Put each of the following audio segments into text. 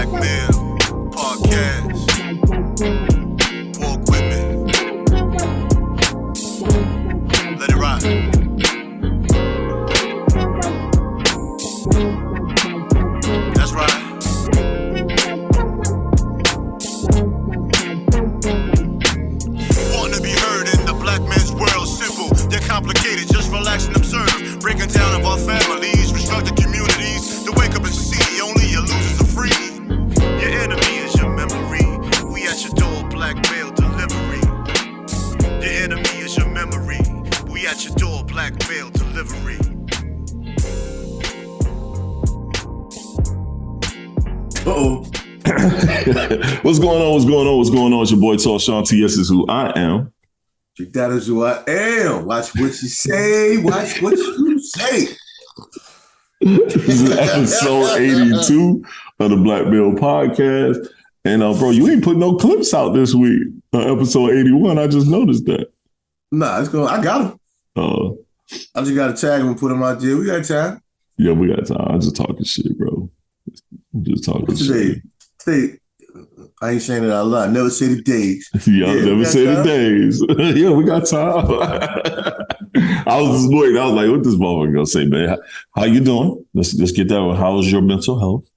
Blackmail Podcast. Walk with me. Let it ride. That's right. Wanting to be heard in the black man's world, simple, they're complicated, just relax and observe. Breaking down of our families, restructured communities, to wake up and see only your losers are free. Your enemy is your memory. We at your door, blackmail delivery. Your enemy is your memory. We at your door, blackmail delivery. Uh-oh. What's going on? What's going on? What's going on? It's your boy TALLSHON. TS is who I am. That is who I am. Watch what you say. Watch what you say. This is episode 82 of the Blackmail Podcast. And bro, you ain't put no clips out this week. Episode 81. I just noticed that. Nah, it's going. I got them. I just got to tag them and put them out there. We got time. Yeah, we got time. I'm just talking shit, bro. I'm just talking shit. Today, I ain't saying it out loud. Never say the days. Yeah, never say the days. Yeah, we got time. I was just waiting. I was like, what this motherfucker gonna say, man? How you doing? Let's get that one. How's your mental health?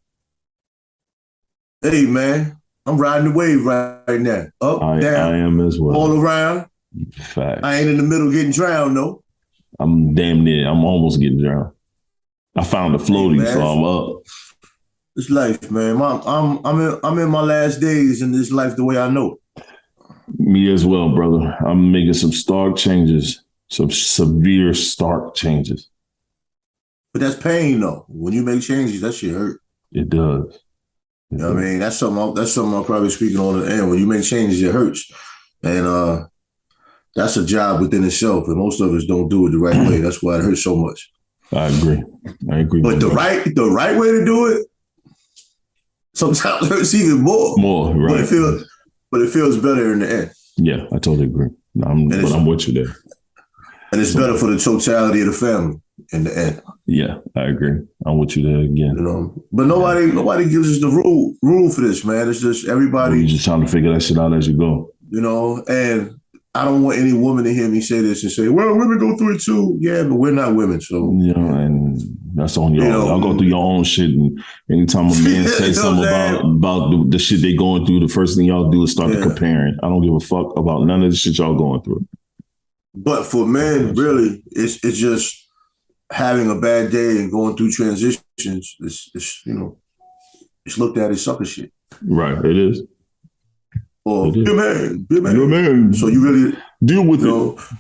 Hey, man. I'm riding the wave right now. Up, down. I am as well. All around. Facts. I ain't in the middle getting drowned, though. I'm damn near. I'm almost getting drowned. I found a floaty, so I'm up. It's life, man. I'm in my last days in this life the way I know it. Me as well, brother. I'm making some stark changes, some severe stark changes. But that's pain, though. When you make changes, that shit hurt. It does. You know what I mean? That's something I'm probably speaking on the end. When you make changes, it hurts. And that's a job within itself. And most of us don't do it the right way. That's why it hurts so much. I agree. But the right way to do it, sometimes it hurts even more. More, right. But it feels better in the end. Yeah, I totally agree. I'm with you there. And it's better for the totality of the family in the end. Yeah, I agree. I'm with you there again. You know, but nobody gives us the rule for this, man. It's just everybody. You're just trying to figure that shit out as you go. You know, and I don't want any woman to hear me say this and say, well, women go through it too. Yeah, but we're not women. So, you know, and that's on y'all. Y'all go through your own shit. And anytime a man says something about the shit they going through, the first thing y'all do is start comparing. I don't give a fuck about none of the shit y'all going through. But for men, really, it's just having a bad day and going through transitions. It's you know, it's looked at as sucker shit. Right, it is. Or be a man. You're a man. So you really deal with it.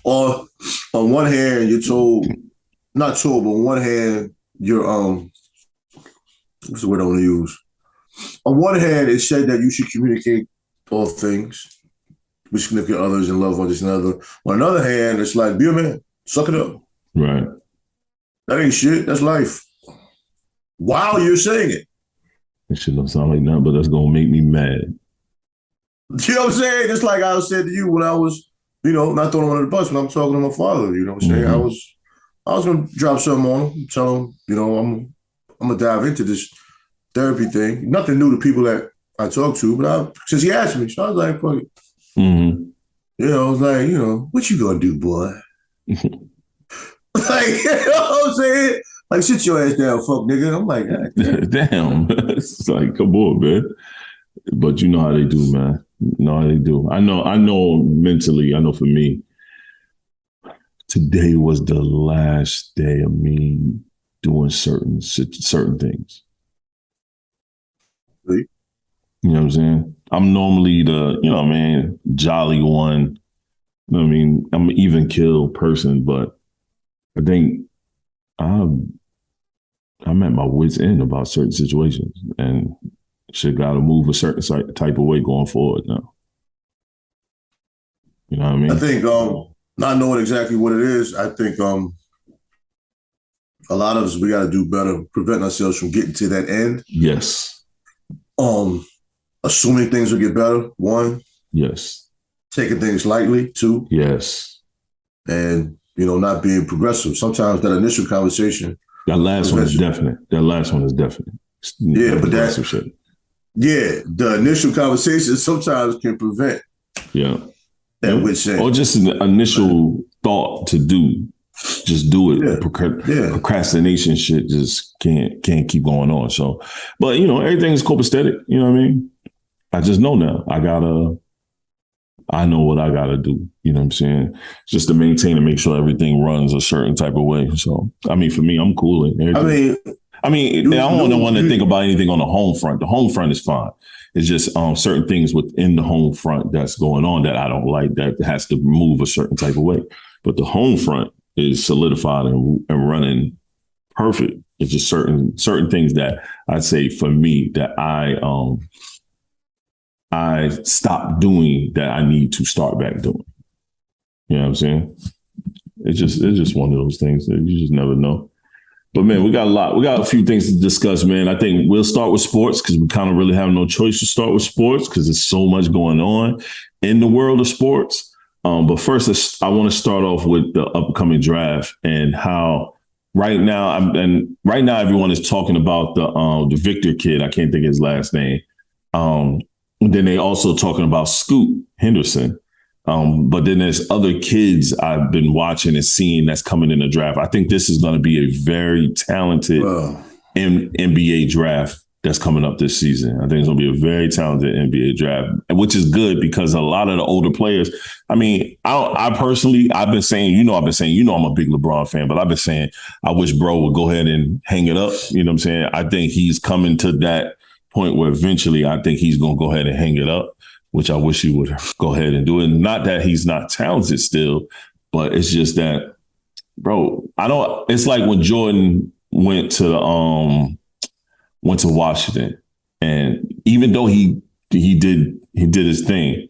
Or on one hand, you're told, not told, but on one hand, you're what's the word I want to use? On one hand, it's said that you should communicate all things with significant others and love one another. On another hand, it's like, be a man, suck it up. Right. That ain't shit. That's life. While you're saying it. That shit don't sound like nothing, but that's gonna make me mad. You know what I'm saying? Just like I said to you when I was, you know, not throwing him under the bus when I'm talking to my father. You know what I'm saying? I was gonna drop something on him, tell him, you know, I'm gonna dive into this therapy thing. Nothing new to people that I talk to, but since he asked me, so I was like, fuck it. Mm-hmm. You know, I was like, you know, what you gonna do, boy? Like, you know what I'm saying? Like, sit your ass down, fuck nigga. I'm like, damn. It's like, come on, man. But you know how they do, man. You know how they do. I know mentally, I know for me, today was the last day of me doing certain things. Really? You know what I'm saying? I'm normally the, you know what I mean, jolly one. You know what I mean? I'm an even kill person, but I think I'm at my wit's end about certain situations, and shit got to move a certain type of way going forward now. You know what I mean? I think, not knowing exactly what it is, I think a lot of us, we got to do better, prevent ourselves from getting to that end. Yes. Assuming things will get better, one. Yes. Taking things lightly, two. Yes. And, you know, not being progressive. Sometimes that initial conversation. That last one is definite. Yeah, but shit. Yeah, the initial conversation sometimes can prevent that with saying. Or just an initial thought to do. Just do it. Procrastination shit just can't keep going on. So, but everything is copacetic. You know what I mean? I just know now. I know what I gotta do. You know what I'm saying? Just to maintain and make sure everything runs a certain type of way. So, I mean, for me, I'm cool. I don't want to think about anything on the home front. The home front is fine. It's just certain things within the home front that's going on that I don't like, that has to move a certain type of way. But the home front is solidified and running perfect. It's just certain things that I'd say for me that I stopped doing that I need to start back doing. You know what I'm saying? It's just one of those things that you just never know. But man, we got a few things to discuss, man. I think we'll start with sports because we kind of really have no choice to start with sports because there's so much going on in the world of sports. But first, I want to start off with the upcoming draft and how right now everyone is talking about the Victor kid. I can't think of his last name. Then they also talking about Scoot Henderson. But then there's other kids I've been watching and seeing that's coming in the draft. I think this is going to be a very talented NBA draft that's coming up this season. I think it's going to be a very talented NBA draft, which is good because a lot of the older players, I mean, I've been saying, I'm a big LeBron fan, but I've been saying I wish bro would go ahead and hang it up. You know what I'm saying? I think he's coming to that point where eventually I think he's going to go ahead and hang it up, which I wish he would go ahead and do it. Not that he's not talented still, but it's just that, bro, it's like when Jordan went to Washington, and even though he did his thing,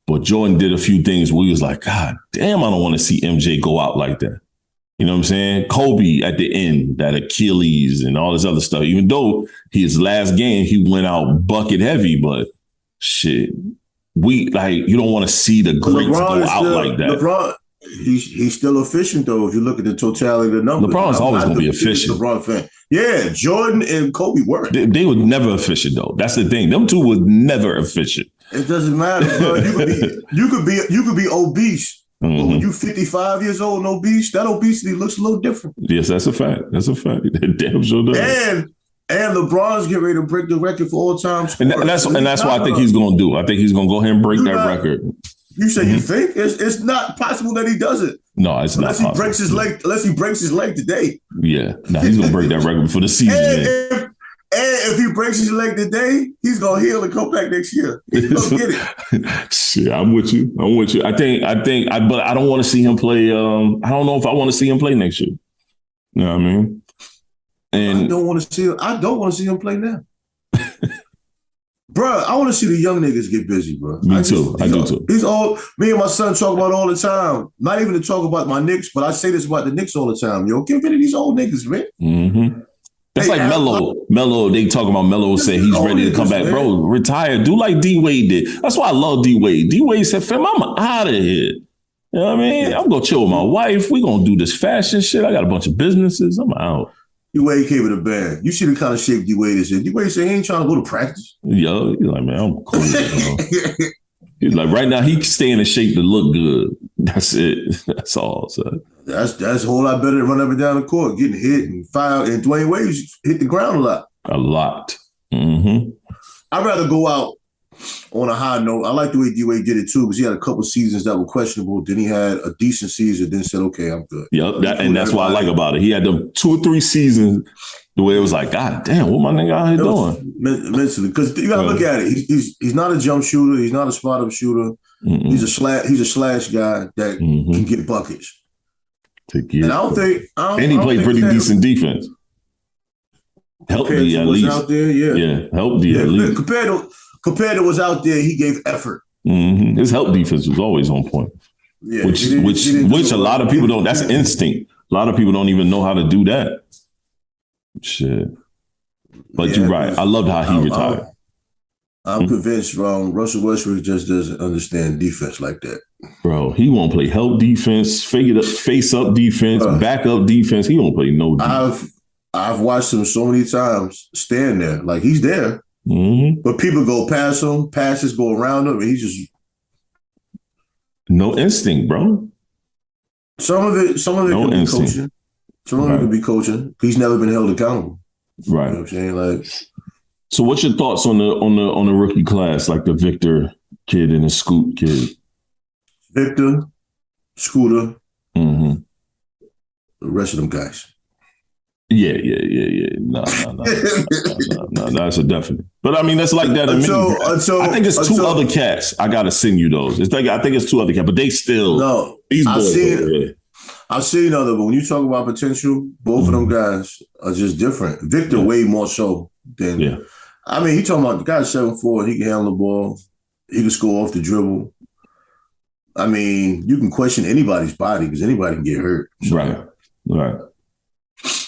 but Jordan did a few things where he was like, God damn, I don't want to see MJ go out like that. You know what I'm saying? Kobe at the end, that Achilles and all this other stuff, even though his last game, he went out bucket heavy, but shit, you don't want to see the greats go out like that. LeBron, he's still efficient though. If you look at the totality of the numbers, LeBron's always going to be efficient. LeBron fan. Yeah, Jordan and Kobe were. They were never efficient though. That's the thing. Them two were never efficient. It doesn't matter, bro. You could be obese. Mm-hmm. But when you 55 years old and obese, that obesity looks a little different. Yes, that's a fact. That damn sure does. And LeBron's getting ready to break the record for all time. And that's what I think he's going to do. I think he's going to go ahead and break that record. You say you think? It's not possible that he does it. No, it's not possible. Unless he breaks his leg today. Yeah. No, he's going to break that record for the season. And if he breaks his leg today, he's going to heal and come back next year. He's going to get it. Shit, I'm with you. But I don't want to see him play. I don't know if I want to see him play next year. You know what I mean? And I don't want to see him play now. Bro, I want to see the young niggas get busy, bro. Me too. I do too. Me and my son talk about all the time. Not even to talk about my Knicks, but I say this about the Knicks all the time. Yo, get rid of these old niggas, man. Mm-hmm. That's like Melo. Melo, they talk about Melo saying he's ready to come back. Man. Bro, retire. Do like D-Wade did. That's why I love D-Wade. D-Wade said, fam, I'm out of here. You know what I mean? I'm going to chill with my wife. We're going to do this fashion shit. I got a bunch of businesses. I'm out. D-Wade came with a band. You see the kind of shape D-Wade is in. D-Wade said he ain't trying to go to practice. Yo, he's like, man, I'm cool. He's like, right now, he can stay in shape to look good. That's it. That's all. So. That's a whole lot better than running up and down the court, getting hit and foul. And Dwayne Wade hit the ground a lot. A lot. Mm-hmm. I'd rather go out on a high note. I like the way D-Wade did it too, because he had a couple seasons that were questionable. Then he had a decent season, then said, okay, I'm good. Yep, that's what I like about it. He had the 2 or 3 seasons the way it was like, God damn, what my nigga out here doing? Mentally, because you gotta look at it. He's not a jump shooter. He's not a spot-up shooter. Mm-mm. He's a slash guy that can get buckets. And I don't think, he played pretty decent defense. Help D at least. Out there, yeah, help D at least. Compared to what's out there, he gave effort. Mm-hmm. His help defense was always on point. Yeah, which a lot of people don't. That's instinct. A lot of people don't even know how to do that. Shit. But you're right. I loved how he retired. I'm convinced Russell Westbrook just doesn't understand defense like that. Bro, he won't play help defense, face up defense, back up defense. He won't play no defense. I've watched him so many times stand there. Like, he's there. Mm-hmm. But people go past him, passes go around him, and he's just no instinct, bro. some of it No could be instinct. coaching. Some of it could be coaching. He's never been held accountable. Right. You know what I'm saying? Like, so what's your thoughts on the rookie class, like the Victor kid and the Scoot kid? Victor, Scooter, Mm-hmm. the rest of them guys. Yeah. No, that's a definite. But I mean, that's like that in many. I think it's two other cats. I gotta send you those. I think it's two other cats, but they still. No, these boys. I've seen other, but when you talk about potential, both of them guys are just different. Victor way more so than. Yeah. I mean, he talking about the guy's 7'4", he can handle the ball, he can score off the dribble. I mean, you can question anybody's body because anybody can get hurt. So, Right.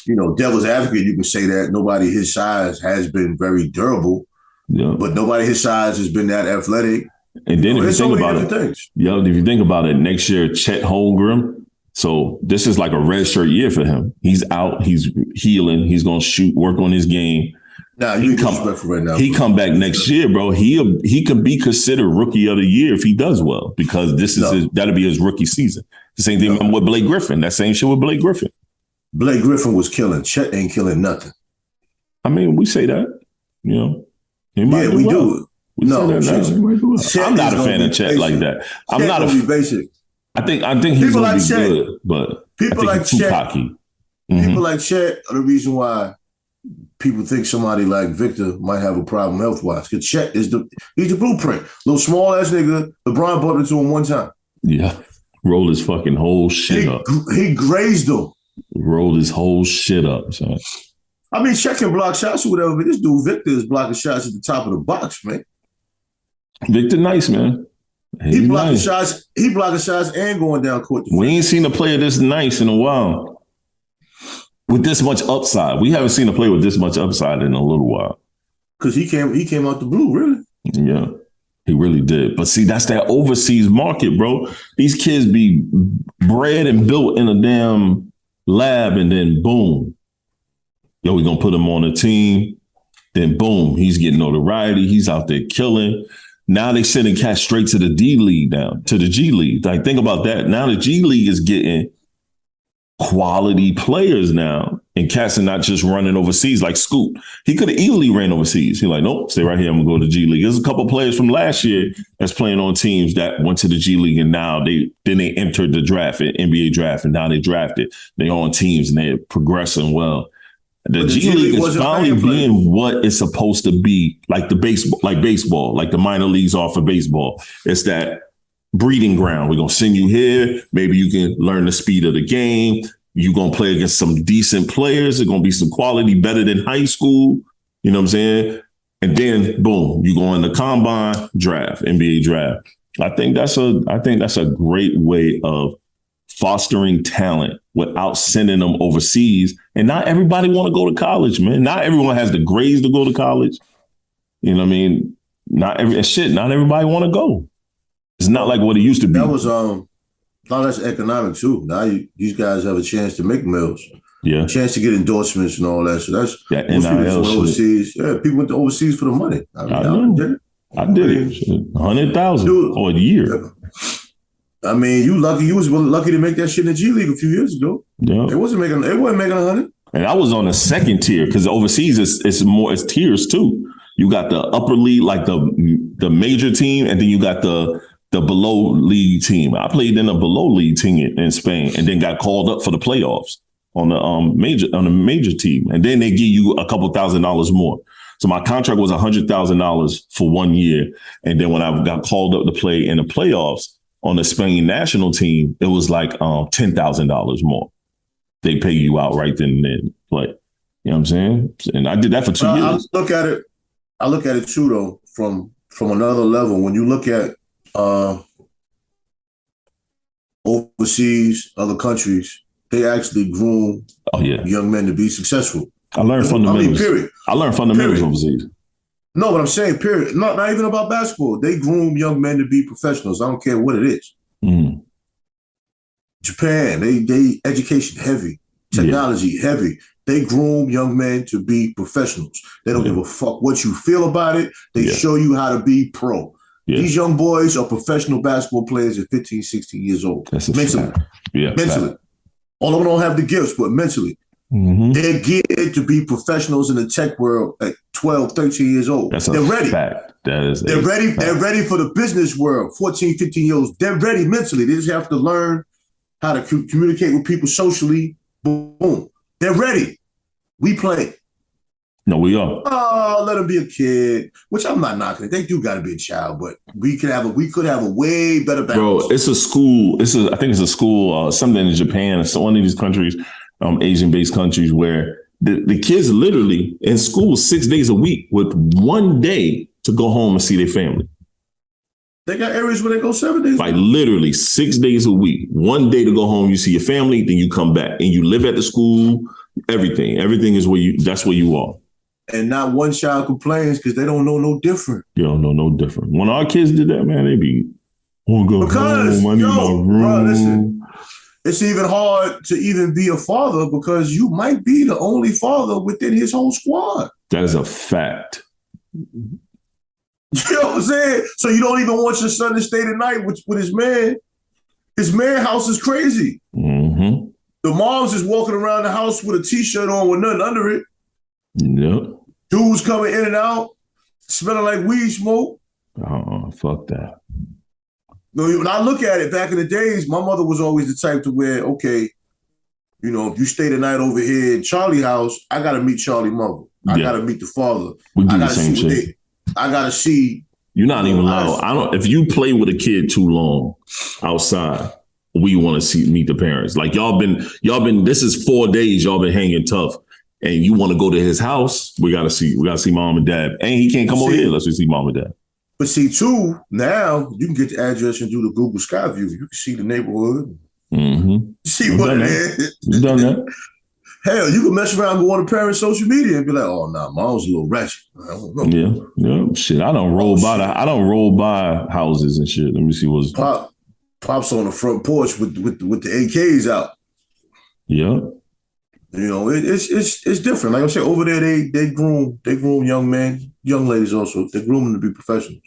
You know, devil's advocate, you can say that nobody his size has been very durable, but nobody his size has been that athletic. And then if you think about it, if you think about it, next year, Chet Holmgren. So this is like a red shirt year for him. He's out, he's healing, he's going to shoot, work on his game. Nah, you disrespectful right now. He come back next year, bro. He could be considered rookie of the year if he does well, because this is that'll be his rookie season. The same thing with Blake Griffin. That same shit with Blake Griffin. Blake Griffin was killing. Chet ain't killing nothing. I mean, we say that, you know. Yeah, we do. I'm not a fan of Chet like that. I'm not a basic. I think he's gonna be good, but people like Chet. People like Chet are the reason why people think somebody like Victor might have a problem health-wise. Because Chet he's the blueprint. Little small ass nigga. LeBron bumped into him one time. Yeah, rolled his fucking whole shit up. He grazed him. Rolled his whole shit up, son. I mean, Chet can block shots or whatever, but this dude Victor is blocking shots at the top of the box, man. Victor nice, man. He blocking shots. He blocking shots and going down court. We ain't seen a player this nice in a while. With this much upside. We haven't seen a player with this much upside in a little while. Because he came out the blue, really. Yeah, he really did. But see, that's that overseas market, bro. These kids be bred and built in a damn lab, and then boom. Yo, we're going to put him on a team. Then boom, he's getting notoriety. He's out there killing. Now they sending cats straight to the D League now, to the G League. Like, think about that. Now the G League is getting quality players now, and cats are not just running overseas like Scoot. He could have easily ran overseas. He's like, nope, stay right here. I'm gonna go to G League. There's a couple of players from last year that's playing on teams that went to the G League, and now they entered the draft, NBA draft, and now they drafted. They on teams and they're progressing well. The G League is finally being what it's supposed to be, like baseball, like the minor leagues are for baseball. It's that breeding ground. We're going to send you here. Maybe you can learn the speed of the game. You're going to play against some decent players. There's going to be some quality better than high school. You know what I'm saying? And then, boom, you go in the combine draft, NBA draft. I think that's a great way of fostering talent without sending them overseas. And not everybody want to go to college, man. Not everyone has the grades to go to college. You know what I mean? Not everybody want to go. It's not like what it used to be. That was that's economic too. Now these guys have a chance to make mills. Yeah. A chance to get endorsements and all that. So that's NIL overseas. Yeah, people went to overseas for the money. I did it. 100,000 for a year. Yeah. I mean, you was lucky to make that shit in the G League a few years ago. Yeah. It wasn't making 100. And I was on the second tier because overseas it's tiers too. You got the upper league, like the major team, and then you got the below league team. I played in a below league team in Spain, and then got called up for the playoffs on the major team, and then they give you a couple $1,000s more. So my contract was $100,000 for 1 year, and then when I got called up to play in the playoffs on the Spain national team, it was like $10,000 more. They pay you out right then and then. Play. You know what I'm saying? And I did that for 2 years. I look at it too, though, from another level. When you look at overseas, other countries, they actually groom young men to be successful. I learned fundamentals. Period. I learned fundamentals overseas. No, but I'm saying, period. Not even about basketball. They groom young men to be professionals. I don't care what it is. Mm. Japan, they education heavy. technology, heavy. They groom young men to be professionals. They don't give a fuck what you feel about it. They show you how to be pro. Yeah. These young boys are professional basketball players at 15, 16 years old. That's a mentally. Fact. Yeah, mentally. Fact. All of them don't have the gifts, but mentally. Mm-hmm. They're geared to be professionals in the tech world at 12, 13 years old. They're ready. Fact. They're ready. Fact. They're ready for the business world. 14, 15 years old. They're ready mentally. They just have to learn how to communicate with people socially. Boom. They're ready. We play. No, we are. Oh, let them be a kid, which I'm not knocking it. They do got to be a child, but we could have a way better balance. Bro, it's a school. I think it's a school, something in Japan, so one of these countries, Asian-based countries, where the kids literally in school 6 days a week with 1 day to go home and see their family. They got areas where they go 7 days. Like literally 6 days a week, 1 day to go home, you see your family, then you come back and you live at the school. Everything is that's where you are. And not one child complains because they don't know no different. You don't know no different. When our kids did that, man, they be, go home, I need my room. Bro, listen, it's even hard to even be a father because you might be the only father within his whole squad. That is a fact. You know what I'm saying? So you don't even want your son to stay the night with his man. His man house is crazy. Mm-hmm. The moms is walking around the house with a T-shirt on with nothing under it. Yep. Dudes coming in and out, smelling like weed smoke. Oh, fuck that. When I look at it, back in the days, my mother was always the type to where, okay, you know, if you stay the night over here in Charlie house, I got to meet Charlie mother. I got to meet the father. We do the same shit. I got to see. You're not even allowed. If you play with a kid too long outside, we want to meet the parents. Like y'all been, this is 4 days y'all been hanging tough. And you want to go to his house, we gotta see mom and dad. And he can't come over here unless we see mom and dad. But see, too, now you can get the address and do the Google Sky View. You can see the neighborhood. Mm-hmm. See what it is. You done that? Hell, you can mess around and go on the parents' social media and be like, "Oh, nah, mom's a little ratchet." I don't know. Yeah. Shit, I don't roll by houses and shit. Let me see what's Pop's on the front porch with the AKs out. Yeah. You know, it's different. Like I said, over there they groom young men, young ladies also. They groom them to be professionals,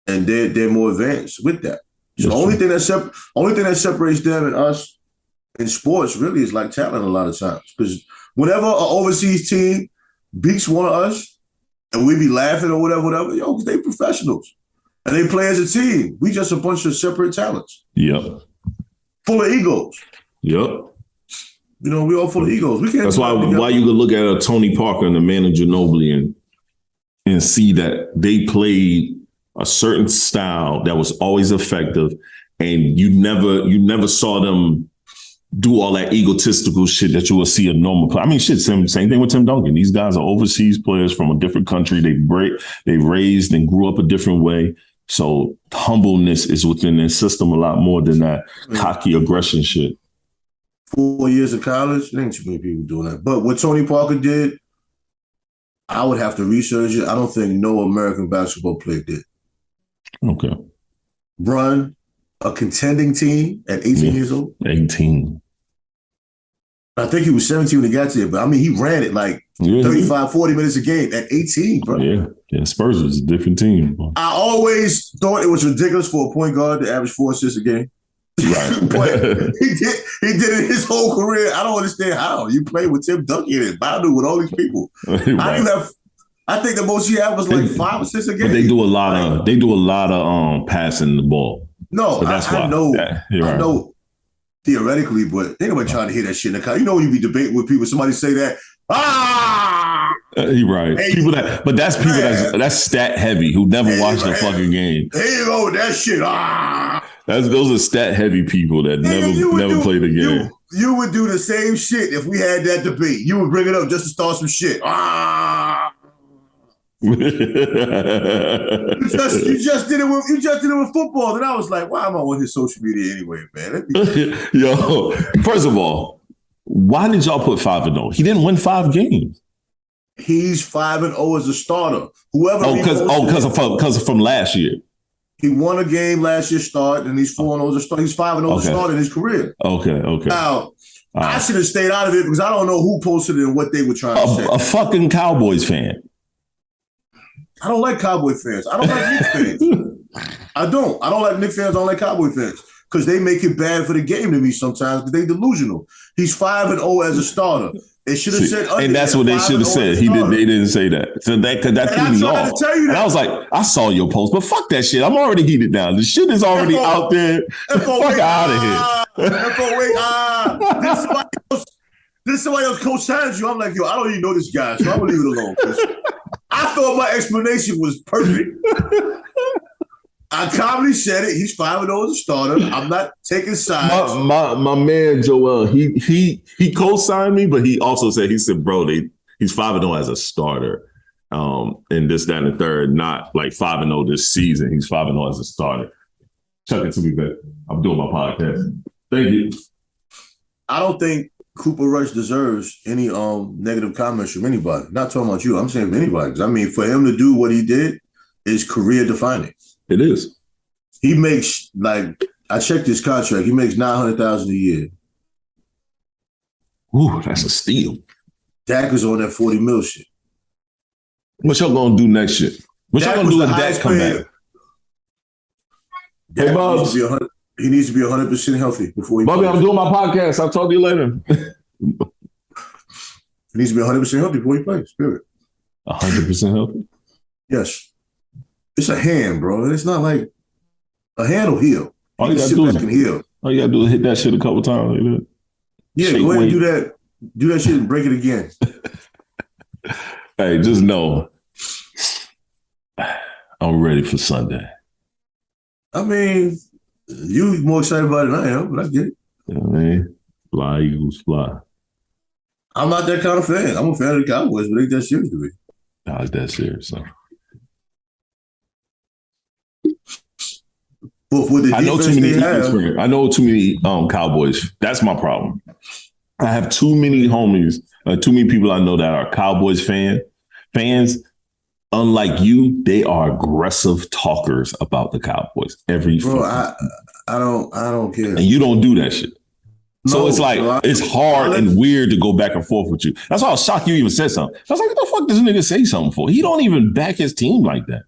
and they're more advanced with that. So the only thing that separates them and us in sports really is like talent a lot of times. Because whenever an overseas team beats one of us, and we be laughing or whatever, yo, they professionals and they play as a team. We just a bunch of separate talents. Yep. Full of egos. Yep. You know, we all full of egos. We can't. That's why you could look at a Tony Parker and the Manu Ginobili and see that they played a certain style that was always effective, and you never saw them do all that egotistical shit that you will see a normal player. I mean, same thing with Tim Duncan. These guys are overseas players from a different country. They raised and grew up a different way. So humbleness is within their system a lot more than that cocky aggression shit. 4 years of college, there ain't too many people doing that. But what Tony Parker did, I would have to research it. I don't think no American basketball player did. Okay. Run a contending team at 18 years old? 18. I think he was 17 when he got there, but I mean, he ran it like 35, 40 minutes a game at 18, bro. Yeah. Spurs was a different team. I always thought it was ridiculous for a point guard to average 4 assists a game. Right. But he did it his whole career. I don't understand how. You play with Tim Duncan and Badu with all these people. Right. I think the most he had was like 5 assists a game. But they do a lot of passing the ball. No, so that's why. I know. I know theoretically, but ain't nobody trying to hear that shit in the car. You know when you be debating with people, somebody say that, You're right. Hey, that's people that's stat heavy who never watched a fucking game. There you go, that shit. Those are stat heavy people that never played the game. You would do the same shit if we had that debate. You would bring it up just to start some shit. You just did it with football. Then I was like, why am I on his social media anyway, man? Yo, first of all, why did y'all put 5-0? He didn't win 5 games. He's 5-0 as a starter. Because from last year. He won a game last year start, and he's 4-0 as a starter. He's 5-0 as a starter in his career. Okay. Now, I should have stayed out of it because I don't know who posted it and what they were trying to say. A fucking Cowboys fan. I don't like Cowboy fans. I don't like Knicks fans. I don't like Knicks fans. I don't like Cowboy fans because they make it bad for the game to me sometimes because they delusional. He's 5-0 as a starter. They should have said, and that's what they should have said. They didn't say that. So that threw me off. And I was like, I saw your post, but fuck that shit. I'm already heated down. The shit is already out there. Fuck out of here. This somebody else co-signs you. I'm like, yo, I don't even know this guy, so I'm gonna leave it alone. I thought my explanation was perfect. I calmly said it. He's 5-0 as a starter. I'm not taking sides. My man Joel, he co-signed me, but he also said, bro, he's 5-0 as a starter. And this, that, and the third, not like 5-0 this season. He's 5-0 as a starter. Chuck it to me, man. I'm doing my podcast. Thank you. I don't think Cooper Rush deserves any negative comments from anybody. Not talking about you. I'm saying from anybody. Because I mean, for him to do what he did is career defining. It is. He makes, like, I checked his contract. He makes $900,000 a year. Ooh, that's a steal. Dak is on that $40 million shit. What y'all gonna do next year? What y'all gonna do when Dak come back? Hey, Bubs. He needs to be 100% healthy before he. Bubby, I'm doing my podcast. I'll talk to you later. He needs to be 100% healthy before he plays. Period. 100% healthy. Yes. It's a hand, bro. It's not like a hand will heal. All you gotta do is hit that shit a couple times. Like that. Yeah, go ahead and do that. Do that shit and break it again. Hey, just know I'm ready for Sunday. I mean, you more excited about it than I am, but I get it. You know what I mean? Fly, Eagles, fly. I'm not that kind of fan. I'm a fan of the Cowboys, but ain't that serious to me. Not that serious, so. I know too many Eagles fans. I know too many Cowboys. That's my problem. I have too many homies, too many people I know that are Cowboys fans. Unlike you, they are aggressive talkers about the Cowboys. I don't care. And you don't do that shit. So it's like, it's hard and weird to go back and forth with you. That's why I was shocked you even said something. I was like, what the fuck does this nigga say something for? He don't even back his team like that.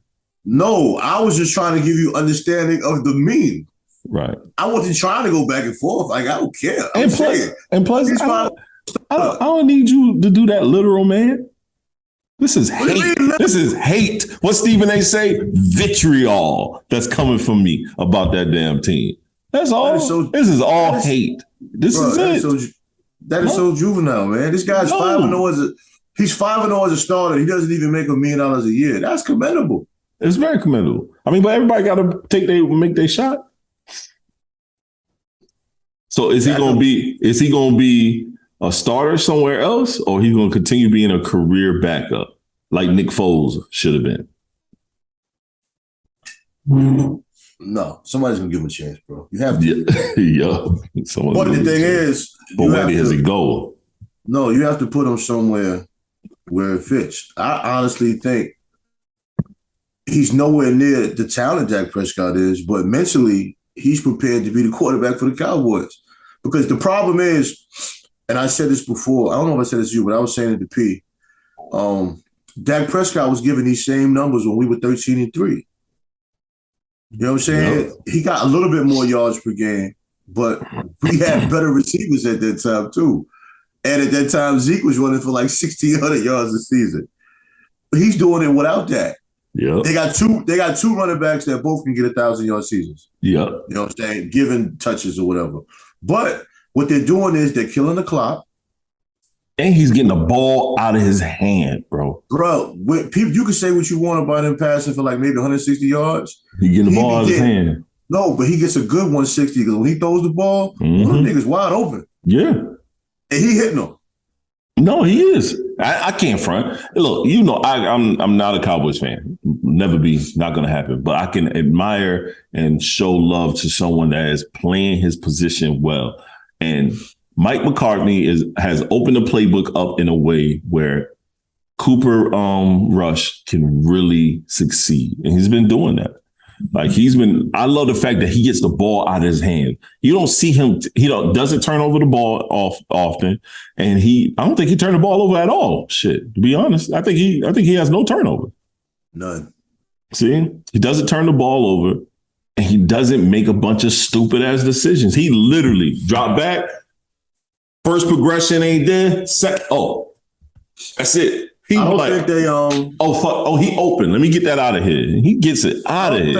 No, I was just trying to give you understanding of the meme. Right. I wasn't trying to go back and forth. Like, I don't care. And plus, I don't need you to do that literal, man. This is hate. This is hate. What Stephen A. say? Vitriol that's coming from me about that damn team. That's all. This is all hate. This is it. That is so juvenile, man. This guy's 5-0 he's 5-0 as a starter. He doesn't even make $1 million a year. That's commendable. It's very commendable. I mean, but everybody got to make their shot. So is he going to be a starter somewhere else, or he's going to continue being a career backup like Nick Foles should have been? No, somebody's going to give him a chance, bro. You have to. Yeah. But the thing is, but where does he go? No, you have to put him somewhere where it fits. I honestly think he's nowhere near the talent Dak Prescott is, but mentally, he's prepared to be the quarterback for the Cowboys. Because the problem is, and I said this before, I don't know if I said this to you, but I was saying it to P. Dak Prescott was given these same numbers when we were 13-3. You know what I'm saying? Yep. He got a little bit more yards per game, but we had better receivers at that time too. And at that time, Zeke was running for like 1,600 yards a season. But he's doing it without that. Yeah, they got two running backs that both can get 1,000-yard seasons. Yeah, you know what I'm saying, given touches or whatever. But what they're doing is they're killing the clock, and he's getting the ball out of his hand, bro. Bro, you can say what you want about him passing for like maybe 160 yards. He getting the ball out of his hand. No, but he gets a good 160 because when he throws the ball, one nigga's wide open. Yeah, and he hitting them. No, he is. I can't front. Look, you know, I'm not a Cowboys fan. Never be. Not going to happen. But I can admire and show love to someone that is playing his position well. And Mike McCartney has opened the playbook up in a way where Cooper Rush can really succeed, and he's been doing that. Like I love the fact that he gets the ball out of his hand. You don't see him, doesn't turn over the ball often. And I don't think he turned the ball over at all. Shit, to be honest, I think he has no turnover. None. See, he doesn't turn the ball over and he doesn't make a bunch of stupid ass decisions. He literally dropped back. First progression ain't there. That's it. I don't think they he opened. Let me get that out of here. He gets it out of here.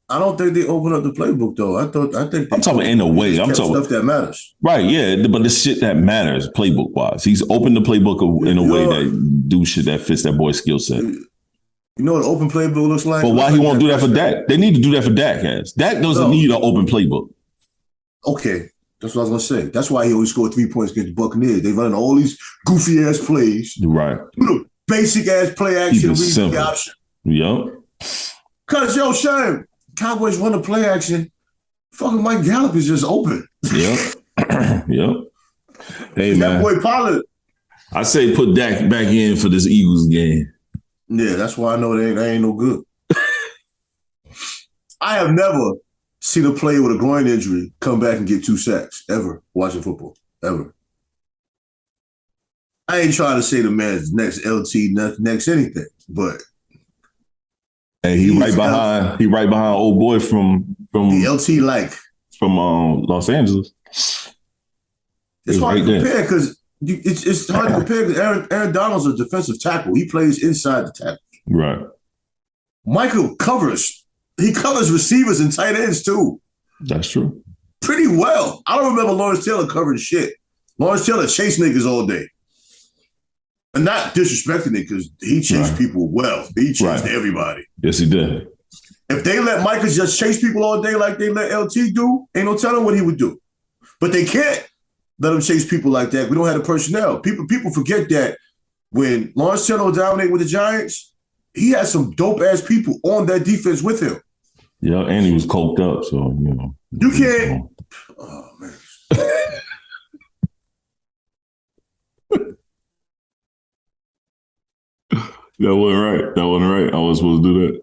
I don't think they open up the playbook though. I think I'm talking in a way. I'm talking stuff that matters. Right, yeah, but the shit that matters playbook wise. He's opened the playbook in a way that do shit that fits that boy's skill set. You know what an open playbook looks like? But why he won't do that for Dak? They need to do that for Dak. Dak doesn't need an open playbook. Okay. That's what I was gonna say. That's why he always scored 3 points against the Buccaneers. They running all these goofy ass plays. Right. Basic ass play action, read the option. Yep. Cause Sean, Cowboys run the play action. Fucking Mike Gallup is just open. Yep. Yep. Hey man. That boy Pollard. I say put Dak back in for this Eagles game. Yeah, that's why I know they ain't no good. I have never seen a player with a groin injury come back and get 2 sacks, ever, watching football, ever. I ain't trying to say the man's next LT, next anything, but he right behind old boy from the LT from Los Angeles. It's hard to compare because it's hard to compare because Aaron Donald's a defensive tackle. He plays inside the tackle. Right. Michael covers. He covers receivers and tight ends too. That's true. Pretty well. I don't remember Lawrence Taylor covering shit. Lawrence Taylor chased niggas all day. And not disrespecting it because he chased people well. He chased everybody. Yes, he did. If they let Michael just chase people all day like they let LT do, ain't no telling what he would do. But they can't let him chase people like that. We don't have the personnel. People forget that when Lawrence Taylor dominated with the Giants, he had some dope-ass people on that defense with him. Yeah, and he was coked up, so, You can't. Oh, man. That wasn't right. I wasn't supposed to do that.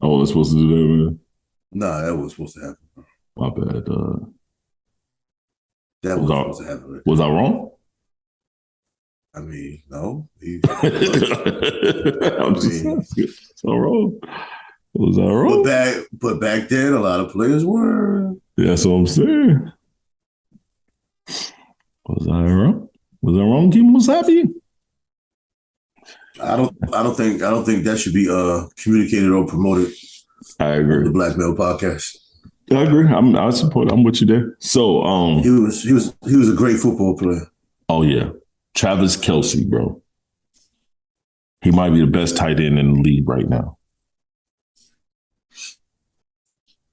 I wasn't supposed to do that, man. Nah, that was supposed to happen. My bad. That was supposed to happen. Right? Was I wrong? I mean, no. So wrong. Was I wrong? But back then, a lot of players were. That's what I'm saying. Was I wrong? Was I wrong? Kim was happy. I don't think that should be communicated or promoted. I agree. On the Black Male Podcast. I agree. I support. I'm with you there. So he was a great football player. Oh yeah. Travis Kelce, bro. He might be the best tight end in the league right now.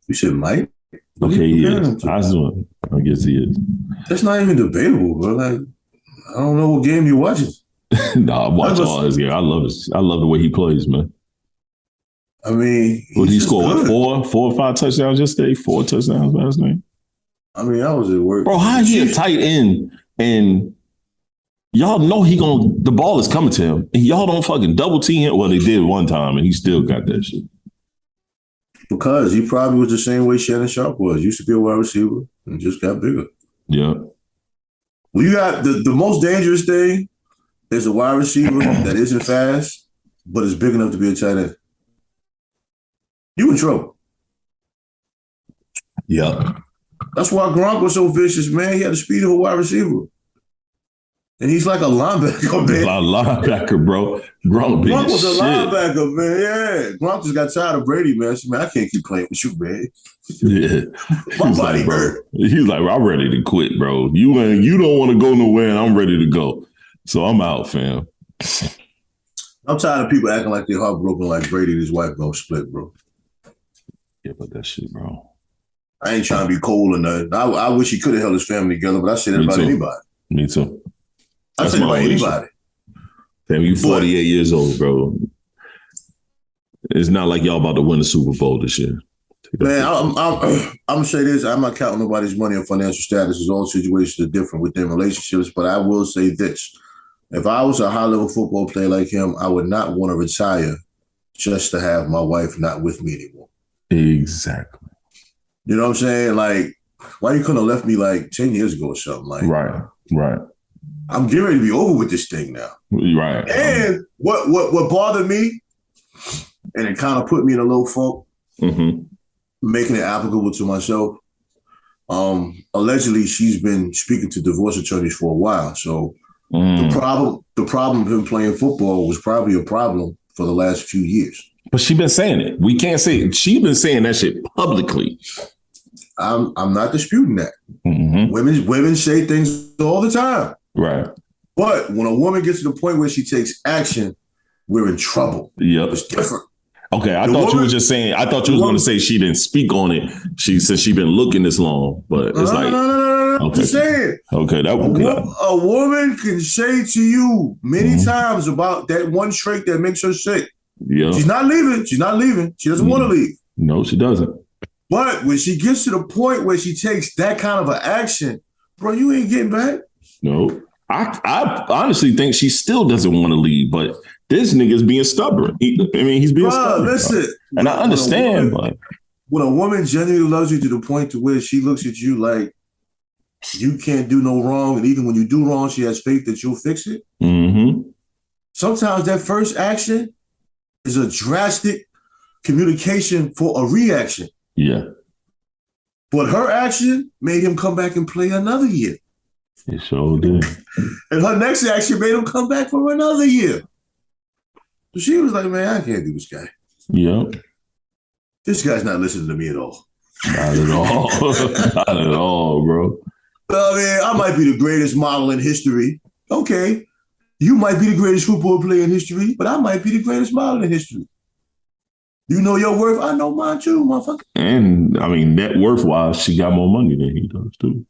You said might? Okay, he is. I guess he is. That's not even debatable, bro. Like, I don't know what game you're watching. Nah, I watch all his games. I love the way he plays, man. I mean, what he scored? Four or 5 touchdowns yesterday? 4 touchdowns last night? I mean, I was at work. Bro, how is he a tight end and y'all know the ball is coming to him. And y'all don't fucking double team him. Well, they did one time and he still got that shit. Because he probably was the same way Shannon Sharp was. Used to be a wide receiver and just got bigger. Yeah. Well, you got the most dangerous thing is a wide receiver that isn't fast, but is big enough to be a tight end. You in trouble. Yeah. That's why Gronk was so vicious, man. He had the speed of a wide receiver. And he's like a linebacker, man. A linebacker, bro. Gronk was a linebacker, man. Yeah. Gronk just got tired of Brady, man. So, man, I can't keep playing with you, man. Yeah. My body hurt. He's like, I'm ready to quit, bro. You don't want to go nowhere, and I'm ready to go. So I'm out, fam. I'm tired of people acting like they're heartbroken like Brady and his wife both split, bro. Yeah, but that shit, bro. I ain't trying to be cold or nothing. I wish he could have held his family together, but I said that about anybody. Me too. I said about anybody. Damn, you 48 years old, bro. It's not like y'all about to win the Super Bowl this year. Man, I'm gonna say this. I'm not counting nobody's money or financial status. All situations are different within relationships, but I will say this. If I was a high-level football player like him, I would not want to retire just to have my wife not with me anymore. Exactly. You know what I'm saying? Like, why you couldn't have left me like 10 years ago or something? Like, right. I'm getting ready to be over with this thing now. Right. And what bothered me, and it kind of put me in a little funk, making it applicable to myself. Allegedly, she's been speaking to divorce attorneys for a while. So the problem of him playing football was probably a problem for the last few years. But she been saying it. We can't say it. She been saying that shit publicly. I'm not disputing that. Women say things all the time. Right. But when a woman gets to the point where she takes action, we're in trouble. Yep. It's different. Okay, I thought you were just saying, I thought you was going to say she didn't speak on it. She said she been looking this long, but it's No. Okay. Just saying. Okay, a woman can say to you many times about that one trait that makes her sick. Yeah. She's not leaving. She doesn't want to leave. No, she doesn't. But when she gets to the point where she takes that kind of an action, bro, you ain't getting back. No. I honestly think she still doesn't want to leave, but this nigga's being stubborn. He's being stubborn. Listen. And I understand, but when a woman genuinely loves you to the point to where she looks at you like you can't do no wrong, and even when you do wrong, she has faith that you'll fix it. Sometimes that first action is a drastic communication for a reaction. Yeah. But her action made him come back and play another year. It sure did. And her next action made him come back for another year. So she was like, man, I can't do this guy. Yep. This guy's not listening to me at all. Not at all. Not at all, bro. Well, I mean, I might be the greatest model in history. Okay. You might be the greatest football player in history, but I might be the greatest model in history. You know your worth? I know mine too, motherfucker. And, I mean, net worth-wise, she got more money than he does, too.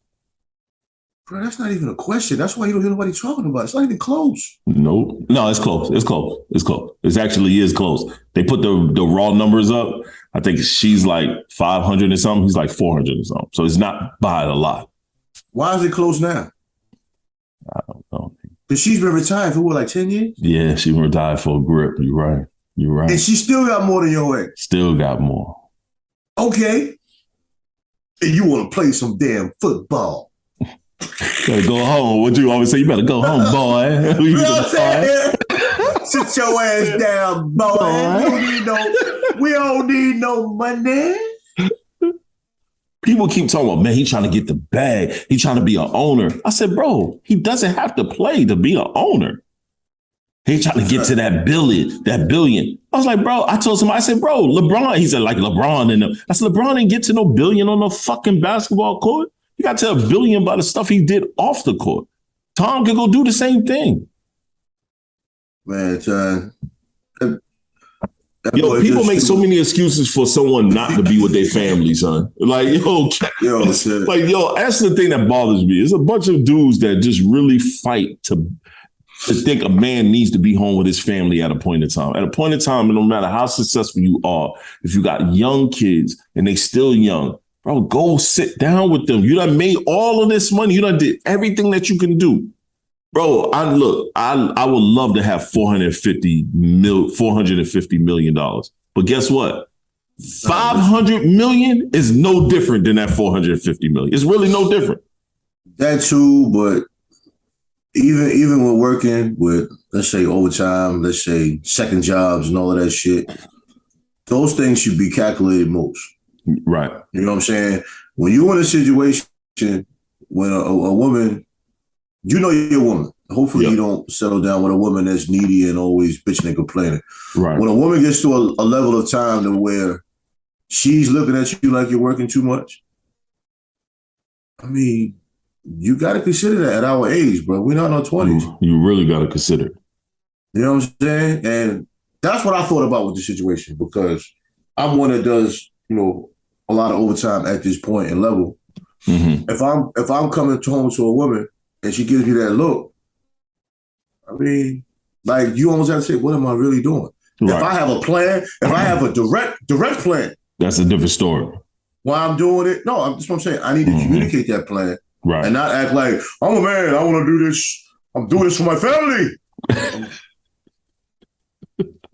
Bro, that's not even a question. That's why you don't hear nobody talking about it. It's not even close. No, it's close. It's close. It actually is close. They put the raw numbers up. I think she's like 500 and something. He's like 400 and something. So it's not by a lot. Why is it close now? I don't know. Because she's been retired for what, like 10 years? Yeah, she retired for a grip. You're right. And she still got more than your ex. Still got more. Okay. And you want to play some damn football. Gotta go home. What you always say? You better go home, boy. You know what I'm saying? Sit your ass down, boy. We don't need no money. People keep talking about, man, he trying to get the bag. He trying to be an owner. I said, bro, he doesn't have to play to be an owner. He trying to get to that billion. I was like, bro, I told somebody, I said, bro, LeBron. He said, like LeBron and them. I said, LeBron didn't get to no billion on no fucking basketball court. You got to $1 billion by the stuff he did off the court. Tom could go do the same thing. Man, John. Yo, people make so many excuses for someone not to be with their family, son. Like, that's the thing that bothers me. It's a bunch of dudes that just really fight to think a man needs to be home with his family at a point in time. At a point in time, and no matter how successful you are, if you got young kids and they still young, bro, go sit down with them. You done made all of this money. You done did everything that you can do. Bro, I would love to have $450 million. But guess what? 500 million is no different than that 450 million. It's really no different. That too, but even when working with, let's say, overtime, let's say second jobs and all of that shit, those things should be calculated most. Right. You know what I'm saying? When you're in a situation when a woman, you know you're a woman. Hopefully you don't settle down with a woman that's needy and always bitching and complaining. Right. When a woman gets to a level of time to where she's looking at you like you're working too much, I mean, you got to consider that at our age, bro. We're not in our 20s. You really got to consider. You know what I'm saying? And that's what I thought about with the situation, because I'm one that does, a lot of overtime at this point and level. Mm-hmm. If I'm coming home to a woman and she gives me that look, I mean, like, you almost have to say, what am I really doing? Right. If I have a plan, if I have a direct plan, that's a different story. Why I'm doing it? No, that's what I'm saying. I need to communicate that plan, right, and not act like I'm a man. I want to do this. I'm doing this for my family.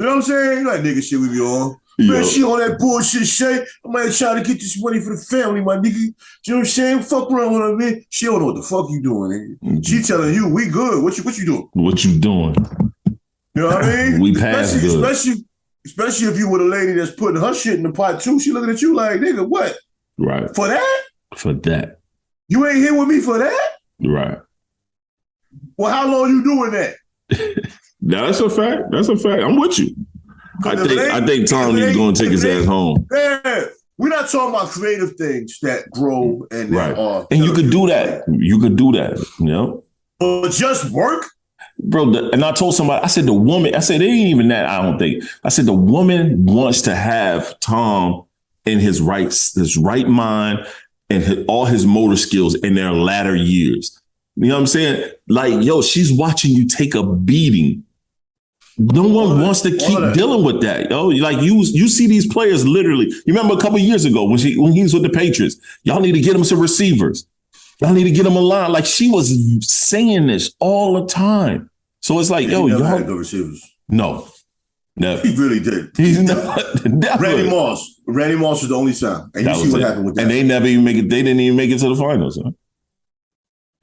You know what I'm saying? You know that nigga shit we be on. Man, she on that bullshit shit. I'm like trying to get this money for the family, my nigga. You know what I'm saying? Fuck around with her, man. She don't know what the fuck you doing, nigga. She telling you, we good. What you doing? What you doing? You know what I mean? We passed good. Especially if you with a lady that's putting her shit in the pot too. She looking at you like, nigga, what? Right. For that? For that. You ain't here with me for that? Right. Well, how long you doing that? No, that's a fact. That's a fact. I'm with you. I think Tom needs to go and take his ass home. Yeah. We're not talking about creative things that grow and right. And you could do that. You could do that. You know? But just work? Bro, and I told somebody, I said, the woman, I said, it ain't even that, I don't think. I said, the woman wants to have Tom in his right mind and all his motor skills in their latter years. You know what I'm saying? Like, yo, she's watching you take a beating. No one wants to keep dealing with that, yo. Like you see these players literally. You remember a couple of years ago when he was with the Patriots, y'all need to get him some receivers. Y'all need to get him a line. Like she was saying this all the time. So it's like, yo, y'all had good receivers. No, never. He really did. He's not. Never. Randy Moss was the only time, and you see what happened with that. And they never even make it. They didn't even make it to the finals. Huh?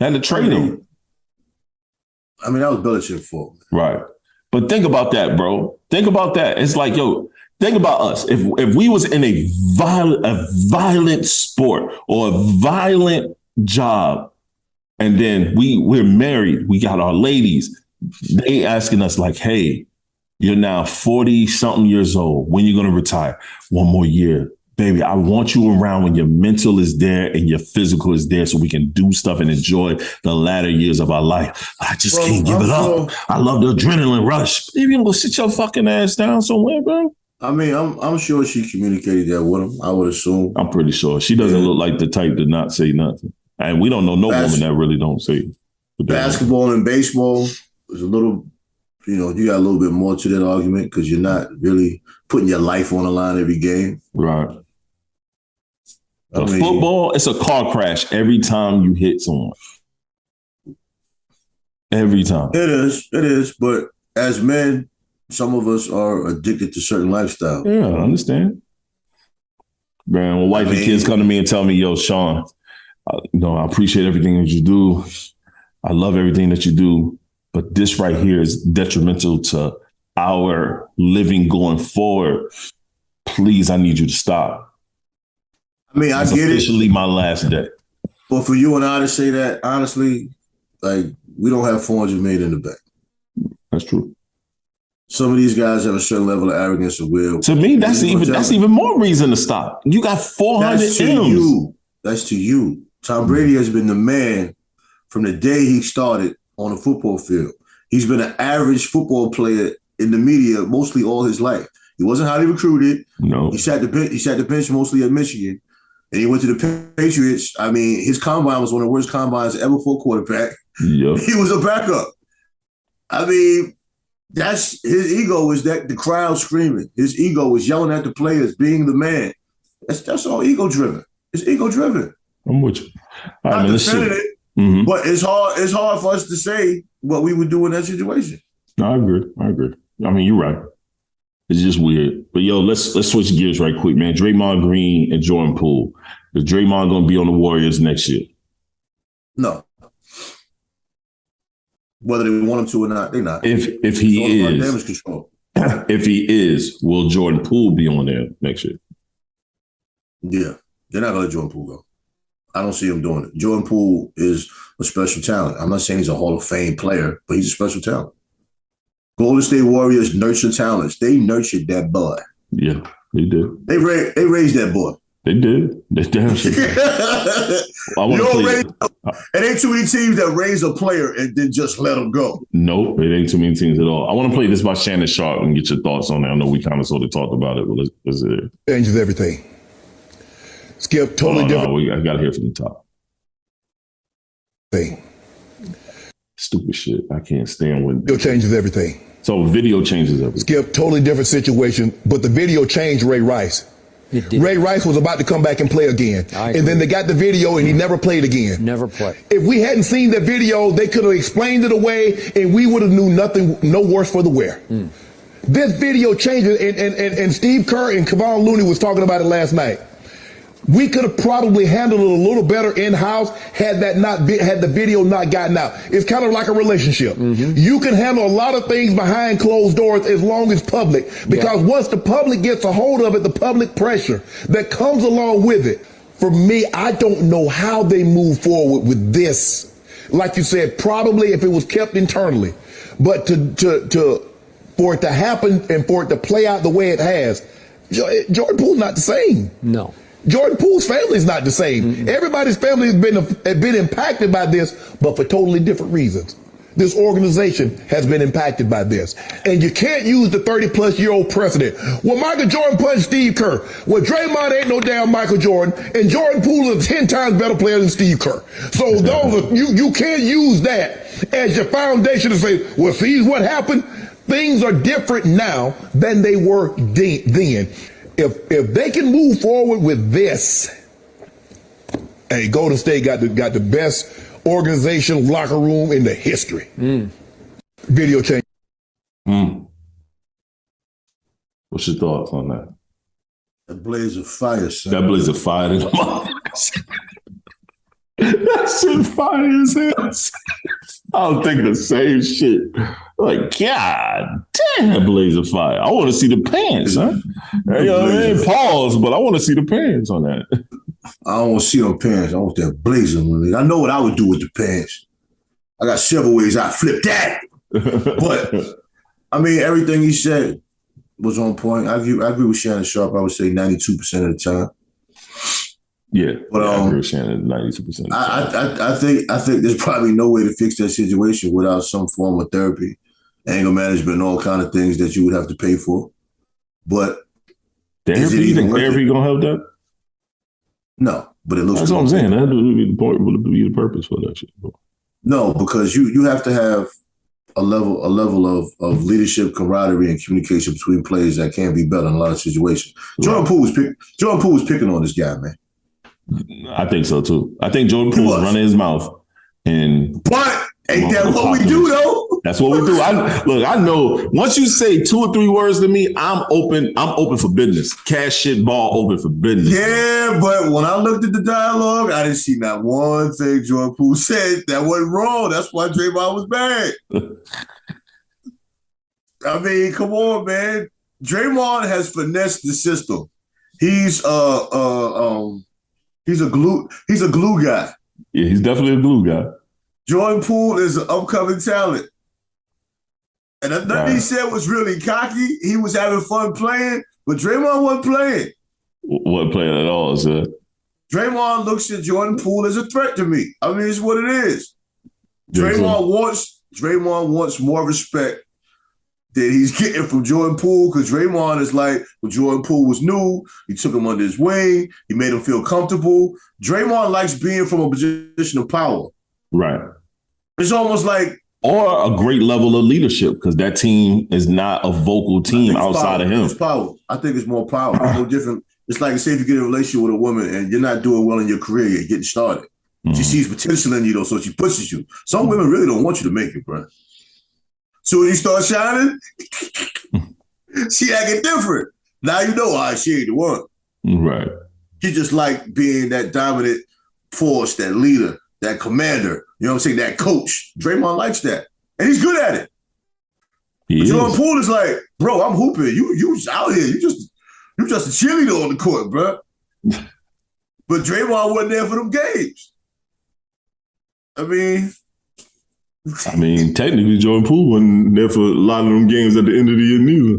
Had to trade him. I mean, that was Belichick's fault. Right. But think about that, bro. Think about that. It's like, yo, think about us. If we was in a violent sport or a violent job, and then we're married, we got our ladies, they asking us like, hey, you're now 40-something years old. When you going to retire? 1 more year. Baby, I want you around when your mental is there and your physical is there so we can do stuff and enjoy the latter years of our life. I just can't give it up. I love the adrenaline rush. Baby, you gonna go sit your fucking ass down somewhere, bro? I mean, I'm sure she communicated that with him. I would assume. I'm pretty sure. She doesn't look like the type to not say nothing. And we don't know no woman that really don't say. Basketball and baseball is a little, you got a little bit more to that argument because you're not really putting your life on the line every game. Right. Football, it's a car crash every time you hit someone. Every time. It is. But as men, some of us are addicted to certain lifestyles. Yeah, I understand. Man, when wife and kids come to me and tell me, yo, Sean, I appreciate everything that you do. I love everything that you do. But this right here is detrimental to our living going forward. Please, I need you to stop. I mean, I get it. Officially my last day. But for you and I to say that, honestly, like, we don't have 400 million in the bank. That's true. Some of these guys have a certain level of arrogance and will. To me, that's even more reason to stop. You got 400 M's. That's to you. Tom Brady has been the man from the day he started on the football field. He's been an average football player in the media mostly all his life. He wasn't highly recruited. No. He sat the bench mostly at Michigan. And he went to the Patriots. I mean, his combine was one of the worst combines ever for a quarterback. Yep. He was a backup. I mean, that's his ego is that the crowd screaming. His ego is yelling at the players, being the man. That's all ego driven. It's ego driven. I'm with you. I'm defending it, but it's hard for us to say what we would do in that situation. No, I agree. I mean, you're right. It's just weird. But yo, let's switch gears right quick, man. Draymond Green and Jordan Poole. Is Draymond going to be on the Warriors next year? No. Whether they want him to or not, they're not. If he is, damage control. If he is, will Jordan Poole be on there next year? Yeah. They're not going to let Jordan Poole go. I don't see him doing it. Jordan Poole is a special talent. I'm not saying he's a Hall of Fame player, but he's a special talent. Golden State Warriors nurture talents. They nurtured that boy. Yeah, they did. They raised that boy. They did. They damn sure did. It ain't too many teams that raise a player and then just let him go. Nope, it ain't too many teams at all. I want to play this by Shannon Sharp and get your thoughts on it. I know we kind of sort of talked about it, but let's hear it. Changes everything. Skip, totally different. I got to hear from the top. Thing. Stupid shit. I can't stand when video changes everything. So video changes everything. Skip, totally different situation, but the video changed Ray Rice. Ray Rice was about to come back and play again. And then they got the video and he never played again. Never played. If we hadn't seen that video, they could have explained it away and we would have knew nothing, no worse for the wear. This video changes, and Steve Kerr and Kevon Looney was talking about it last night. We could have probably handled it a little better in-house had the video not gotten out. It's kind of like a relationship. You can handle a lot of things behind closed doors as long as public, because once the public gets a hold of it, the public pressure that comes along with it. For me, I don't know how they move forward with this. Like you said, probably if it was kept internally, but for it to happen and for it to play out the way it has, Jordan Poole's not the same. No. Jordan Poole's family is not the same. Everybody's family has been impacted by this, but for totally different reasons. This organization has been impacted by this. And you can't use the 30-plus-year-old precedent. Well, Michael Jordan punched Steve Kerr. Well, Draymond ain't no damn Michael Jordan, and Jordan Poole is a 10 times better player than Steve Kerr. So you can't use that as your foundation to say, well, see what happened? Things are different now than they were then. If they can move forward with this, hey, Golden State got the best organization locker room in the history. Video change. What's your thoughts on that? That blaze of fire, son. That blaze of fire in the motherfuckers. That shit fire as hell. I don't think the same shit. Like, God damn, that blaze of fire. I want to see the pants, huh? You know what I mean? Pause, but I want to see the pants on that. I don't want to see them pants. I want that blazer. I know what I would do with the pants. I got several ways I'd flip that. But, I mean, everything he said was on point. I agree with Shannon Sharp. I would say 92% of the time. Yeah, but I agree with Shannon 92%. I think there's probably no way to fix that situation without some form of therapy, anger management, and all kind of things that you would have to pay for. But therapy, you think therapy gonna help that? No, but it looks. That's what I'm saying. That would be the point. Would be the purpose for that shit. No, because you have to have a level of leadership, camaraderie, and communication between players that can be better in a lot of situations. Jordan Poole was picking on this guy, man. I think so too. I think Jordan Poole was running his mouth, but ain't that what we do though? That's what we do. I know once you say 2 or 3 words to me, I'm open for business. Cash shit ball open for business. Yeah, but when I looked at the dialogue, I didn't see not one thing Jordan Poole said that wasn't wrong. That's why Draymond was bad. I mean, come on, man. Draymond has finessed the system. He's a glue guy. Yeah, he's definitely a glue guy. Jordan Poole is an upcoming talent. And nothing he said was really cocky. He was having fun playing, but Draymond wasn't playing. Wasn't playing at all, sir. Draymond looks at Jordan Poole as a threat to me. I mean, it's what it is. Draymond wants more respect that he's getting from Jordan Poole, because Draymond is like, when Jordan Poole was new, he took him under his wing, he made him feel comfortable. Draymond likes being from a position of power. Right. It's almost like... Or a great level of leadership, because that team is not a vocal team outside of him. It's power. I think it's more power. It's no different. It's like, say if you get in a relationship with a woman and you're not doing well in your career, you're getting started. She sees potential in you, though, so she pushes you. Some women really don't want you to make it, bro. So when you start shining, she acting different. Now you know, she ain't the one. Right. She just like being that dominant force, that leader, that commander, you know what I'm saying, that coach. Draymond likes that. And he's good at it. Jordan Poole is like, bro, I'm hooping. You out here. You just a cheerleader on the court, bro. But Draymond wasn't there for them games. I mean, technically, Jordan Poole wasn't there for a lot of them games at the end of the year neither.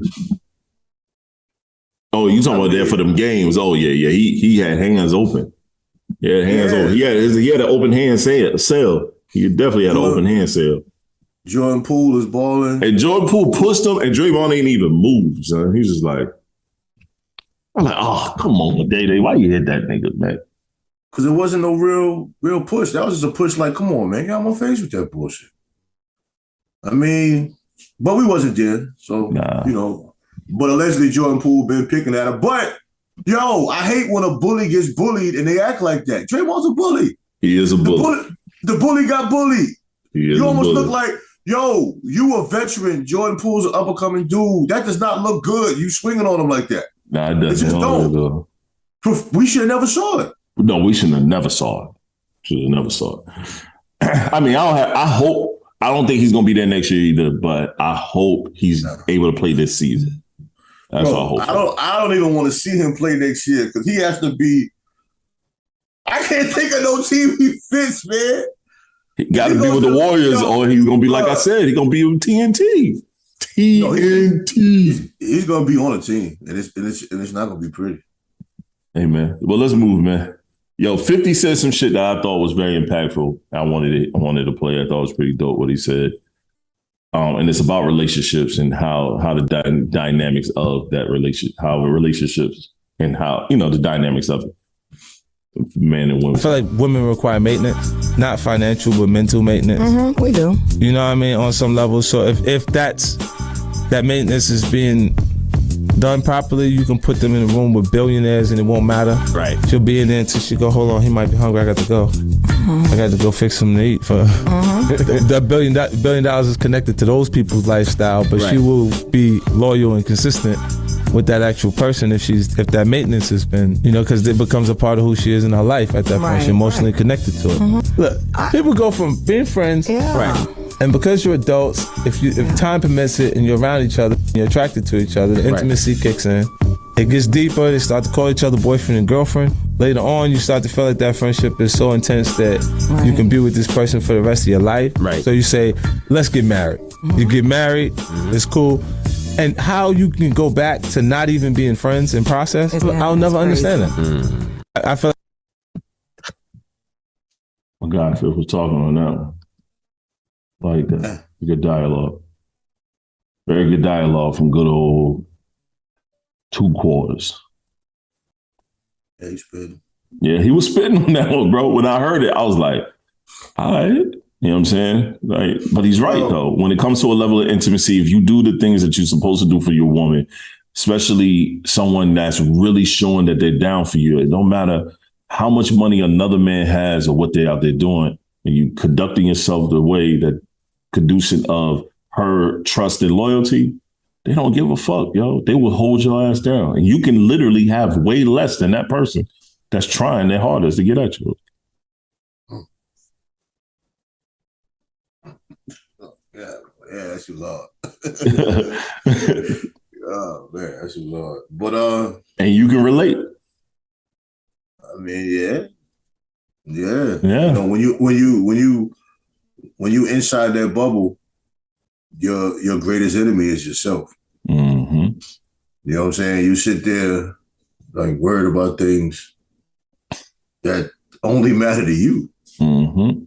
Oh, you talking about there for them games? Oh yeah. He had hands open. Yeah, hands open. He had an open hand sale. He definitely had an open hand sale. Jordan Poole is balling. And Jordan Poole pushed him, and Draymond ain't even moved, son. He's just like, I'm like, oh, come on, Day. Why you hit that nigga, man? Because it wasn't no real push. That was just a push like, come on, man, get out my face with that bullshit. I mean, but we wasn't there. So, you know, but allegedly Jordan Poole been picking at her. But, yo, I hate when a bully gets bullied and they act like that. Draymond's a bully. He is a bully. The bully got bullied. You almost look like yo, you a veteran. Jordan Poole's an up-and-coming dude. That does not look good. You swinging on him like that. Nah, it doesn't. It just don't. We should have never saw it. No, we should have never saw it. Should have never saw it. I mean, I hope. I don't think he's gonna be there next year either, but I hope he's able to play this season. That's all I hope. I don't even want to see him play next year because he has to be. I can't think of no team he fits, man. He got to be with the Warriors, or he's gonna be like I said. He's gonna be with TNT. TNT. He's gonna be on a team, and it's not gonna be pretty. Hey man, well let's move, man. Yo, 50 said some shit that I thought was very impactful. I wanted to play. I thought it was pretty dope what he said. And it's about relationships and how the dynamics of that relationship, how relationships and how, the dynamics of it. Men and women. I feel like women require maintenance, not financial, but mental maintenance. Mm-hmm, we do. You know what I mean? On some level. So if that maintenance is being done properly, you can put them in a room with billionaires and it won't matter. Right. She'll be in there until she go, hold on, he might be hungry, I got to go. I got to go fix something to eat. That $1 billion is connected to those people's lifestyle, but she will be loyal and consistent with that actual person if that maintenance has been, because it becomes a part of who she is in her life at that point. She's emotionally connected to it. Look, people go from being friends, and because you're adults, if time permits it and you're around each other, you're attracted to each other, the intimacy kicks in. It gets deeper. They start to call each other boyfriend and girlfriend. Later on, you start to feel like that friendship is so intense that you can be with this person for the rest of your life. Right. So you say, let's get married. You get married. It's cool. And how you can go back to not even being friends in process, I'll never understand that. I feel my guy Phil was talking on that one. Like that. Good dialogue. Very good dialogue from good old 2 quarters. Yeah, he's spitting. Yeah, he was spitting on that one, bro. When I heard it, I was like, all right. You know what I'm saying? Like, but he's right, though. When it comes to a level of intimacy, if you do the things that you're supposed to do for your woman, especially someone that's really showing that they're down for you, it don't matter how much money another man has or what they're out there doing, and you conducting yourself the way that conducive of her trust and loyalty, they don't give a fuck, yo. They will hold your ass down. And you can literally have way less than that person that's trying their hardest to get at you. Yeah, that's too hard. Oh man, that's too hard. But and you can relate. I mean, yeah. When you inside that bubble, your greatest enemy is yourself. Mm-hmm. You know what I'm saying? You sit there like worried about things that only matter to you. Mm-hmm.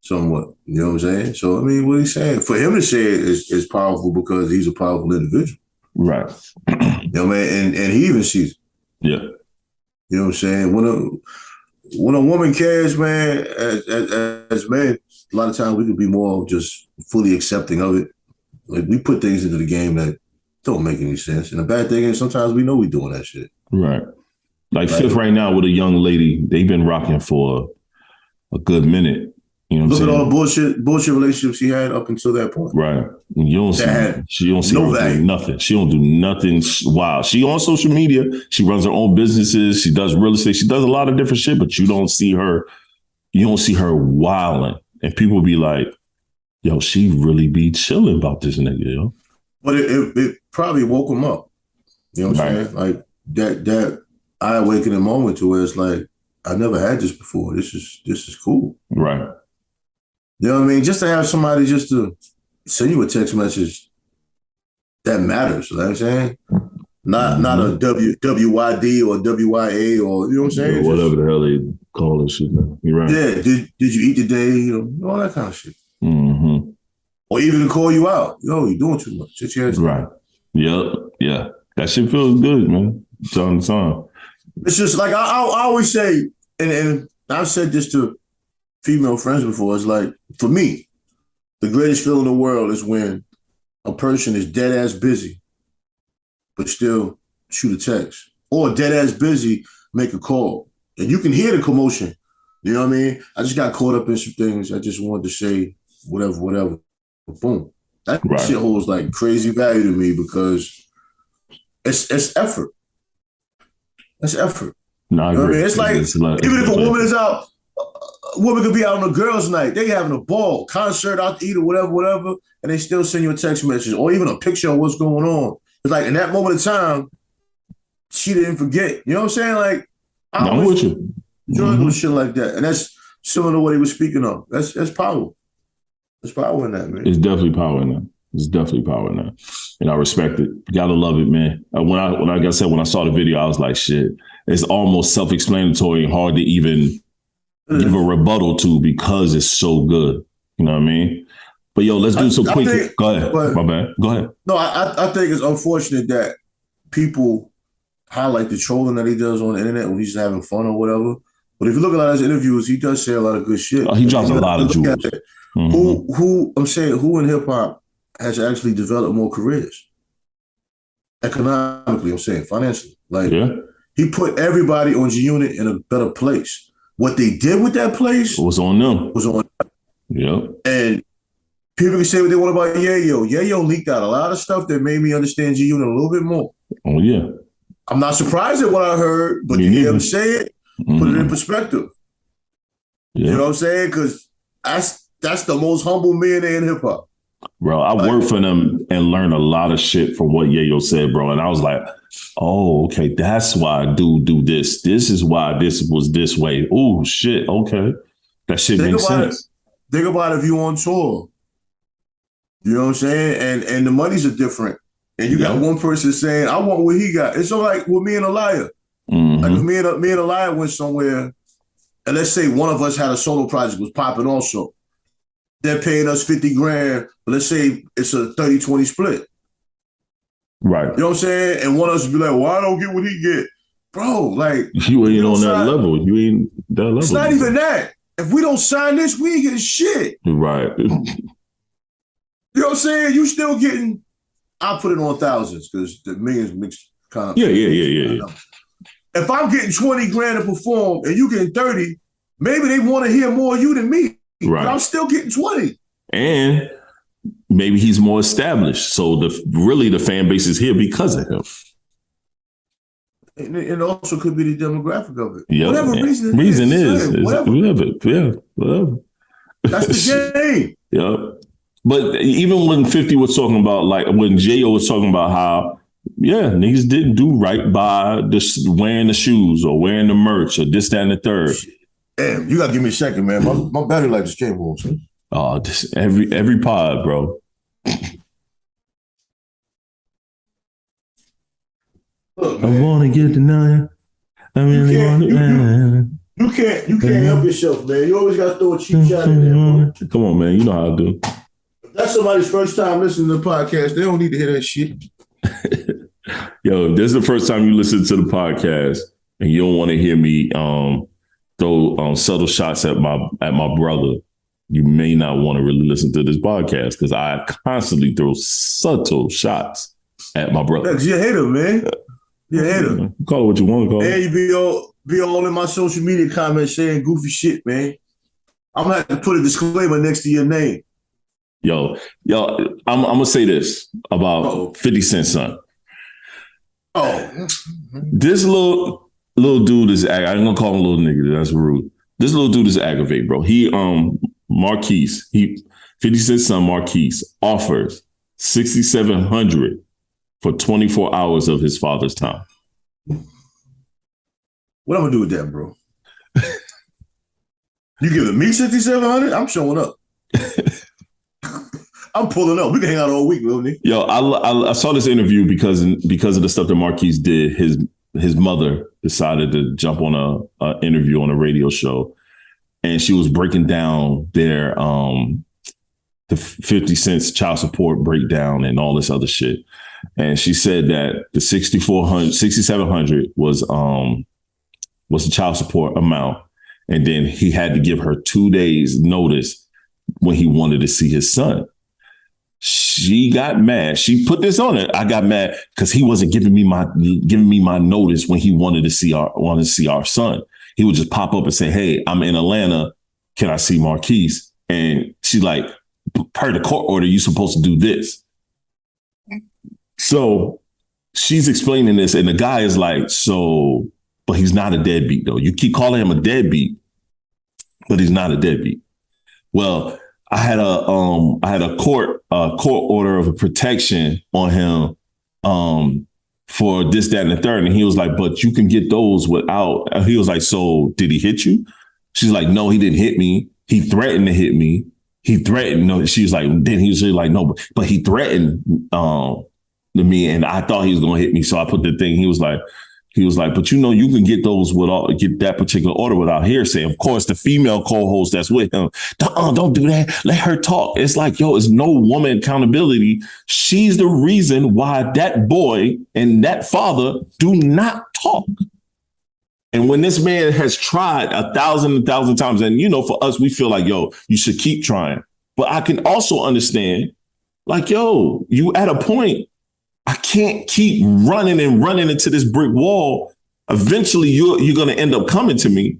Somewhat. You know what I'm saying? So, I mean, what he's saying, for him to say it is powerful because he's a powerful individual. Right. You know what I mean? And he even sees it. Yeah. You know what I'm saying? When a woman cares, man, as men, a lot of times we can be more just fully accepting of it. Like, we put things into the game that don't make any sense. And the bad thing is sometimes we know we're doing that shit. Right. Like Fifth right now with a young lady, they've been rocking for a good minute. You know what I'm saying? Look at all the bullshit relationships he had up until that point. Right. You don't she don't see her doing nothing. She don't do nothing wild. She on social media. She runs her own businesses. She does real estate. She does a lot of different shit, but you don't see her wilding. And people be like, yo, she really be chilling about this nigga, yo. But it probably woke him up. You know what I'm saying? Like that eye-awakening moment to where it's like, I never had this before. This is cool. Right. You know what I mean? Just to have somebody just to send you a text message that matters. You know what I'm saying? Not a WYD or WYA or, you know what I'm saying? Yeah, whatever the hell they call this shit now. You're right. Yeah. Did you eat today? You know, all that kind of shit. Mm-hmm. Or even to call you out. Yo, you're doing too much. Sit your ass down. Right. Yep. Yeah. That shit feels good, man. It's on the song. It's just like I always say, and I've said this to female friends before, it's like, for me, the greatest feeling in the world is when a person is dead ass busy, but still shoot a text. Or dead ass busy, make a call. And you can hear the commotion. You know what I mean? I just got caught up in some things. I just wanted to say whatever. Boom. That Right. shit holds like crazy value to me because it's effort. It's effort. No, I You know what I agree. mean? It's like, even if a woman is out, a woman could be out on a girls' night. They having a ball, concert, out to eat or whatever, and they still send you a text message or even a picture of what's going on. It's like in that moment of time, she didn't forget. You know what I'm saying? Like, I'm with you. Enjoy little shit like that. And that's similar to what he was speaking of. That's power. There's power in that, man. It's definitely power in that. There's definitely power in that. And I respect it. Gotta love it, man. When I said, when I saw the video, I was like, shit, it's almost self-explanatory and hard to even give a rebuttal to because it's so good. You know what I mean? But yo, let's do some quick. Go ahead. My bad. Go ahead. No, I think it's unfortunate that people highlight the trolling that he does on the internet when he's having fun or whatever. But if you look at a lot of his interviews, he does say a lot of good shit. Oh, he drops a lot of jewels. Who in hip hop has actually developed more careers? Economically, I'm saying, financially. Like, he put everybody on G-Unit in a better place. What they did with that place was on them. Yep. And people can say what they want about Yayo. Yayo leaked out a lot of stuff that made me understand G-Unit a little bit more. Oh, yeah. I'm not surprised at what I heard, but to hear him say it, put it in perspective. Yeah. You know what I'm saying? Because that's the most humble man in hip hop. Bro, I worked for them and learned a lot of shit from what Yayo said, bro. And I was like, oh, okay, that's why I do this. This is why this was this way. Oh, shit, okay. That shit makes sense. Think about if you on tour. You know what I'm saying? And the monies are different. And you got one person saying, I want what he got. It's so like with me and Elia. Like if me and Elia went somewhere, and let's say one of us had a solo project, was popping also. They're paying us $50,000, but let's say it's a 30-20 split. Right. You know what I'm saying? And one of us would be like, well, I don't get what he get. Bro, like. You ain't on that level. You ain't that level. It's not even that. If we don't sign this, we ain't getting shit. Right. You know what I'm saying? You still getting, I'll put it on thousands because the millions mixed kind of. Yeah. If I'm getting $20,000 to perform and you getting 30, maybe they want to hear more of you than me. Right. But I'm still getting 20. And maybe he's more established. So the fan base is here because of him. And it also could be the demographic of it. Yep. Whatever reason is. Whatever. That's the game. Yep. But even when 50 was talking about, like when J.O. was talking about how, niggas didn't do right by wearing the shoes or wearing the merch or this, that, and the third. Damn, you gotta give me a second, man. My battery life just came on. Son. Oh, this every pod, bro. Look, I want to get to know you. I really want to. You can't help yourself, man. You always got to throw a cheap shot in there, bro. Come on, man. You know how I do. If that's somebody's first time listening to the podcast, they don't need to hear that shit. Yo, if this is the first time you listen to the podcast and you don't want to hear me throw subtle shots at my brother, you may not want to really listen to this podcast because I constantly throw subtle shots at my brother. Because you're a hater, man. You're a hater. Call it what you want to call it. And you be all in my social media comments saying goofy shit, man. I'm going to have to put a disclaimer next to your name. Yo, I'm going to say this about 50 Cent son. Oh. This little dude is, I ain't going to call him little nigga, that's rude. This little dude is aggravating, bro. He, Marquise, 50 Cent son Marquise offers $6,700 for 24 hours of his father's time. What I'm gonna do with that, bro? You giving me $6,700? I'm showing up. I'm pulling up. We can hang out all week, little nigga. Yo, I saw this interview because of the stuff that Marquise did. His mother decided to jump on a interview on a radio show, and she was breaking down their the 50 Cent's child support breakdown and all this other shit. And she said that the $6,700 was the child support amount. And then he had to give her 2 days notice when he wanted to see his son. She got mad. She put this on it. I got mad because he wasn't giving me my notice when he wanted to see our son. He would just pop up and say, "Hey, I'm in Atlanta. Can I see Marquise?" And she's like, per the court order, you're supposed to do this. So she's explaining this, and the guy is like, so, but he's not a deadbeat, though. You keep calling him a deadbeat, but he's not a deadbeat. Well, I had a court order of protection on him for this, that, and the third. And he was like, but you can get those without. He was like, so did he hit you? She's like, no, he didn't hit me. He threatened to hit me. He threatened. No, she was like, then he was like, no, but he threatened to me, and I thought he was gonna hit me. So I put the thing. He was like, but you can get those get that particular order without hearsay. Of course, the female co-host that's with him, don't do that. Let her talk. It's like, yo, it's no woman accountability. She's the reason why that boy and that father do not talk. And when this man has tried 1,000 times, and for us, we feel like, yo, you should keep trying. But I can also understand, like, yo, you at a point, I can't keep running into this brick wall. Eventually, you're going to end up coming to me.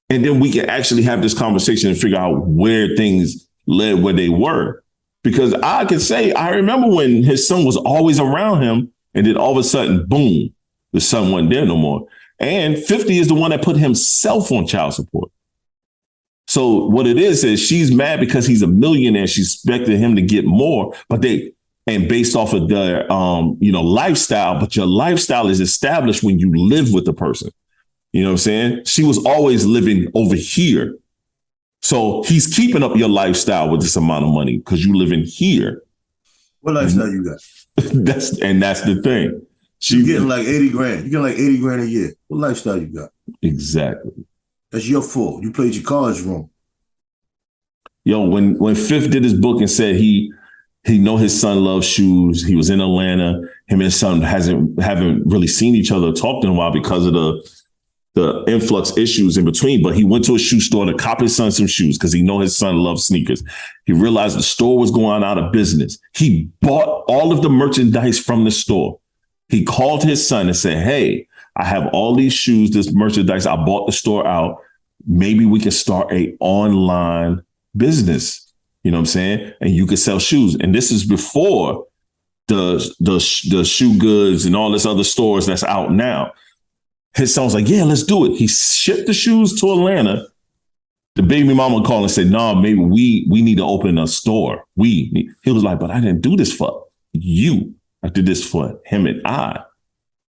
And then we can actually have this conversation and figure out where things led where they were. Because I can say, I remember when his son was always around him, and then all of a sudden, boom, the son wasn't there no more. And 50 is the one that put himself on child support. So what it is she's mad because he's a millionaire. She expected him to get more, and based off of their, lifestyle, but your lifestyle is established when you live with the person. You know what I'm saying? She was always living over here. So he's keeping up your lifestyle with this amount of money because you live in here. What lifestyle you got? That's the thing. You're getting like 80 grand. You're getting like 80 grand a year. What lifestyle you got? Exactly. That's your fault. You played your cards wrong. Yo, when Fifth did his book and said he know his son loves shoes, he was in Atlanta. Him and his son haven't really seen each other or talked in a while because of the influx issues in between. But he went to a shoe store to cop his son some shoes because he know his son loves sneakers. He realized the store was going out of business. He bought all of the merchandise from the store. He called his son and said, hey, I have all these shoes, this merchandise. I bought the store out. Maybe we can start a online business. You know what I'm saying? And you could sell shoes. And this is before the shoe goods and all this other stores that's out now. His son was like, yeah, let's do it. He shipped the shoes to Atlanta. The baby mama called and said, no, maybe we need to open a store. He was like, but I didn't do this for you. I did this for him and I.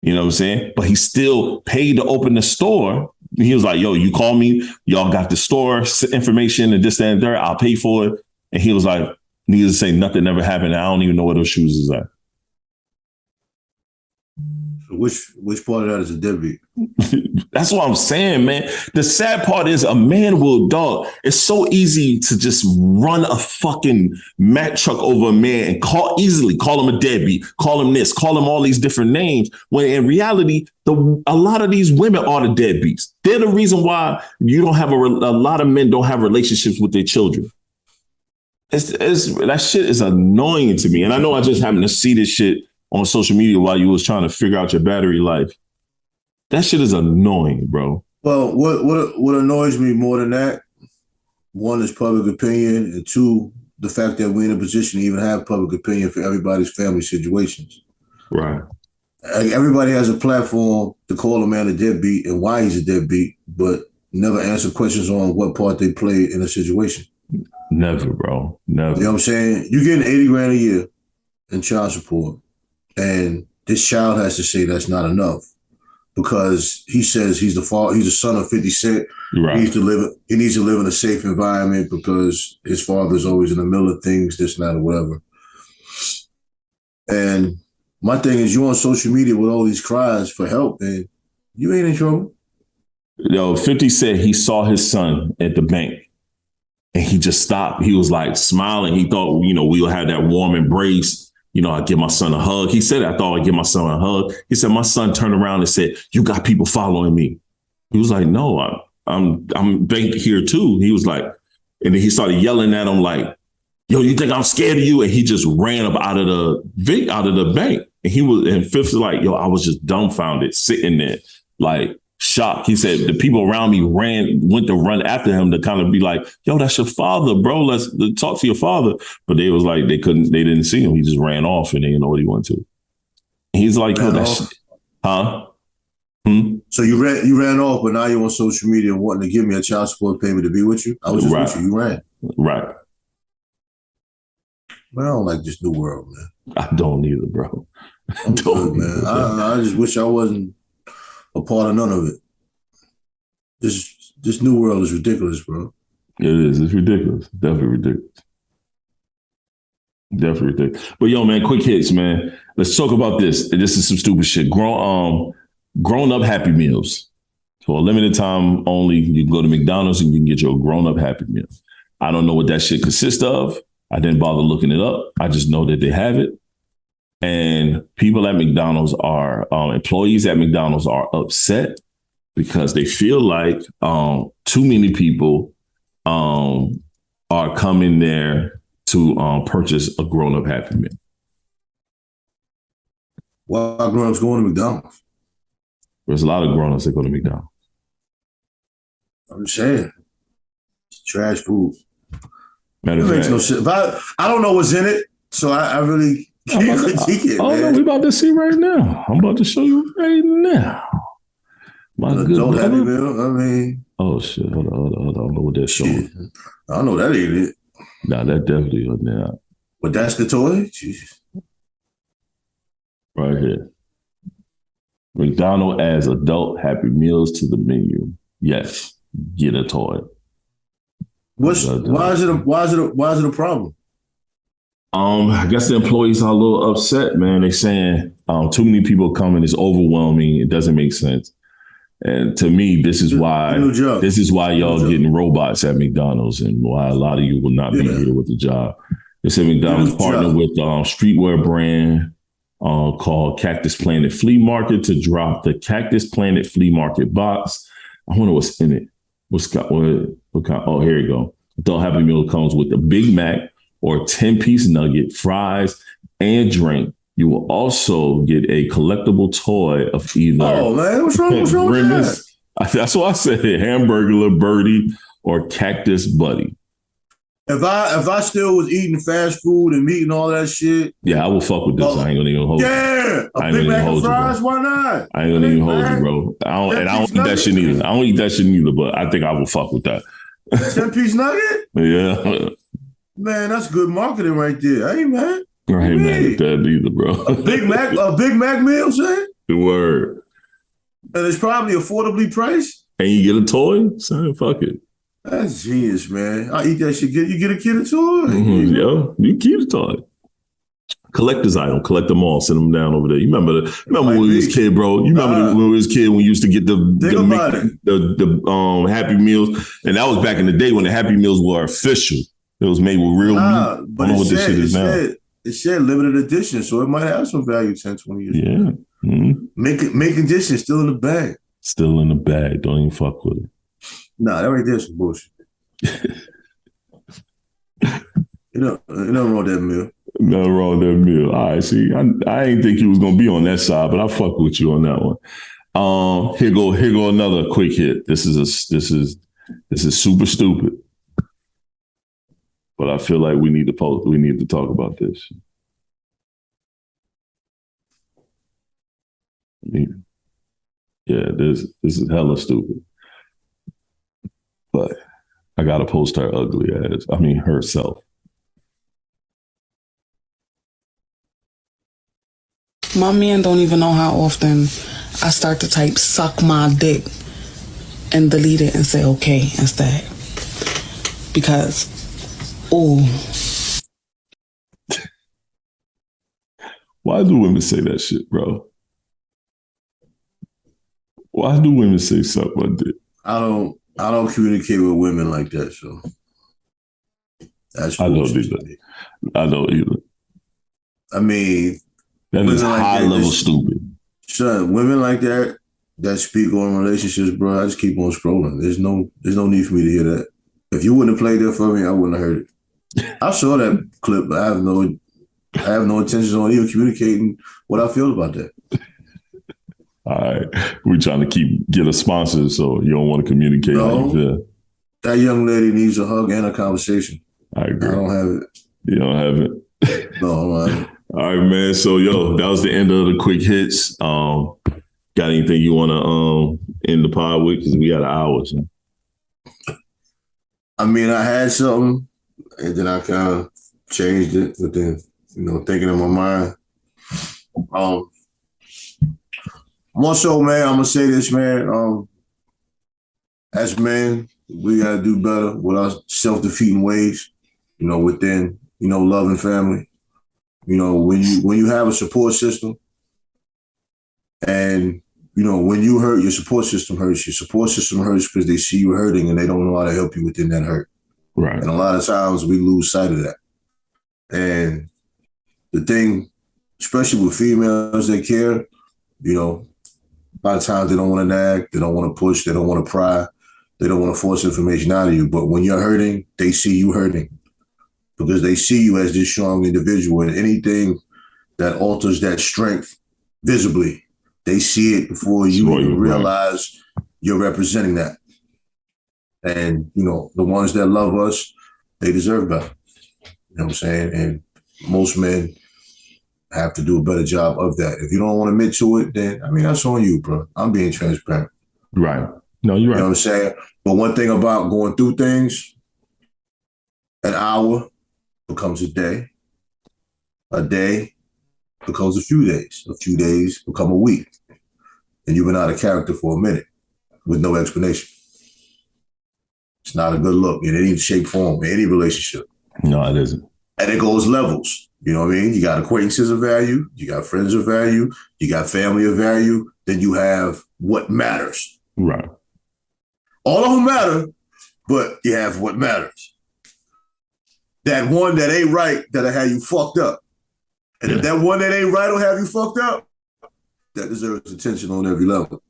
You know what I'm saying? But he still paid to open the store. He was like, yo, you call me. Y'all got the store information and this, that, and there. I'll pay for it. And he was like, needless to say, nothing ever happened. I don't even know where those shoes is at. Which part of that is a deadbeat? That's what I'm saying, man. The sad part is a man will, dog. It's so easy to just run a fucking Mack truck over a man and call him a deadbeat, call him this, call him all these different names. When in reality, a lot of these women are the deadbeats. They're the reason why you don't have a lot of men don't have relationships with their children. That shit is annoying to me. And I know I just happened to see this shit on social media while you was trying to figure out your battery life. That shit is annoying, bro. Well, what annoys me more than that, one is public opinion, and two, the fact that we're in a position to even have public opinion for everybody's family situations. Right. Everybody has a platform to call a man a deadbeat and why he's a deadbeat, but never answer questions on what part they played in a situation. Never, bro. Never. You know what I'm saying? You're getting 80 grand a year in child support, and this child has to say that's not enough because he says he's the son of 50 Cent. Right. He needs to live in a safe environment because his father's always in the middle of things, this, and that, or whatever. And my thing is, you're on social media with all these cries for help, and you ain't in trouble. Yo, 50 said he saw his son at the bank. And he just stopped. He was like smiling. He thought, we'll have that warm embrace. I'd give my son a hug. He said, I thought I'd give my son a hug. He said, my son turned around and said, you got people following me. He was like, no, I'm banked here too. He was like, and then he started yelling at him like, yo, you think I'm scared of you? And he just ran up out of the bank. And Fifth was like, yo, I was just dumbfounded sitting there, like shocked. He said the people around me went to run after him to kind of be like, yo, that's your father, bro. Let's talk to your father. But they was like, they didn't see him. He just ran off and they didn't know what he went to. He's like, yo, huh? So you ran off, but now you're on social media wanting to give me a child support payment to be with you? I was just with you. You ran. Right. Man, I don't like this new world, man. I don't either, bro. I'm good, man. I just wish I wasn't a part of none of it. This new world is ridiculous, bro. It is. It's ridiculous. Definitely ridiculous. Definitely ridiculous. But yo, man, quick hits, man. Let's talk about this. This is some stupid shit. Grown-up Happy Meals. For a limited time only, you can go to McDonald's and you can get your grown-up Happy Meal. I don't know what that shit consists of. I didn't bother looking it up. I just know that they have it. And people at McDonald's employees at McDonald's are upset because they feel like too many people are coming there to purchase a grown-up Happy Meal. Why are grown-ups going to McDonald's? There's a lot of grown-ups that go to McDonald's. I'm just saying. It's trash food. Matter It of makes fact, no sense. But I don't know what's in it, so I really can't critique it, oh, no, man. we're about to see right now. I'm about to show you right now. My An good adult Happy brother. Meal, I mean. Oh, shit. Hold on. I don't know what that's showing. I know that ain't it. Nah, that definitely is now. But that's the toy? Jesus. Right here. McDonald's adds adult Happy Meals to the menu. Yes, get a toy. Why is it a problem? I guess the employees are a little upset, man. They're saying too many people coming, it's overwhelming. It doesn't make sense. And to me, this is why y'all getting robots at McDonald's and why a lot of you will not be here with the job. They said McDonald's partnered with streetwear brand called Cactus Planet Flea Market to drop the Cactus Planet Flea Market box. I wonder what's in it. Oh, here you go. Adult Happy Meal comes with a Big Mac or 10-piece nugget, fries, and drink. You will also get a collectible toy of either. Oh man, what's wrong with that? That's why I said Hamburglar Birdie or Cactus Buddy. If I still was eating fast food and meat and all that shit, yeah, I will fuck with this. I ain't gonna even hold you. Yeah, a Big Mac and fries, why not? I ain't gonna even hold you, bro. I don't eat that shit neither. I don't eat that shit neither, but I think I will fuck with that. 10-piece nugget? Yeah. Man, that's good marketing right there. I ain't mad. I ain't mad at that either, bro. A Big Mac meal, son? The word. And it's probably affordably priced. And you get a toy? Son, fuck it. That's genius, man. I eat that shit. You get a kid a toy. Mm-hmm. Yo, you keep the toy. Collector's item. Collect them all. Send them down over there. You remember when we was kid, bro? You remember when we was kid when we used to get the Happy Meals? And that was back in the day when the Happy Meals were official. It was made with real meat. But it said limited edition, so it might have some value 10, 20 years ago. Yeah. Mm-hmm. Make edition, still in the bag. Still in the bag. Don't even fuck with it. Nah, that right there's some bullshit. You know wrong with that meal. Nothing wrong with that meal. All right, see, I ain't think you was gonna be on that side, but I fuck with you on that one. Here go another quick hit. This is super stupid, but I feel like we need to talk about this. Yeah, this is hella stupid. But I gotta post her herself. My man don't even know how often I start to type "suck my dick" and delete it and say "okay" instead. Because, Why do women say that shit, bro? Why do women say "suck my dick"? I don't communicate with women like that, so that's I don't either. I mean, that is high level stupid. Son, women like that speak on relationships, bro. I just keep on scrolling. There's no need for me to hear that. If you wouldn't have played that for me, I wouldn't have heard it. I saw that clip, but I have no intentions on even communicating what I feel about that. All right. We're trying to get a sponsor, so you don't want to communicate how you feel. That young lady needs a hug and a conversation. I agree. I don't have it. You don't have it? No, I don't have it. All right, man. So, that was the end of the quick hits. Got anything you want to end the pod with? Because we got an hour. So. I mean, I had something, and then I kind of changed it. But then, thinking in my mind. More so, man, I'm gonna say this, man. As men, we gotta do better with our self-defeating ways. Within love and family. When you have a support system, and when you hurt, your support system hurts. Your support system hurts because they see you hurting and they don't know how to help you within that hurt. Right. And a lot of times we lose sight of that. And the thing, especially with females that care, a lot of times they don't want to nag, they don't want to push, they don't want to pry, they don't want to force information out of you. But when you're hurting, they see you hurting because they see you as this strong individual, and anything that alters that strength visibly, they see it before you even realize you're representing that. And, the ones that love us, they deserve better. You know what I'm saying? And most men have to do a better job of that. If you don't want to admit to it, then, that's on you, bro. I'm being transparent. Right. No, you're right. You know what I'm saying? But one thing about going through things, an hour becomes a day becomes a few days become a week, and you've been out of character for a minute with no explanation. It's not a good look in any shape, form, in any relationship. No, it isn't. And it goes levels. You know what I mean? You got acquaintances of value, you got friends of value, you got family of value, then you have what matters. Right. All of them matter, but you have what matters. That one that ain't right, that'll have you fucked up. And if that one that ain't right will have you fucked up, that deserves attention on every level.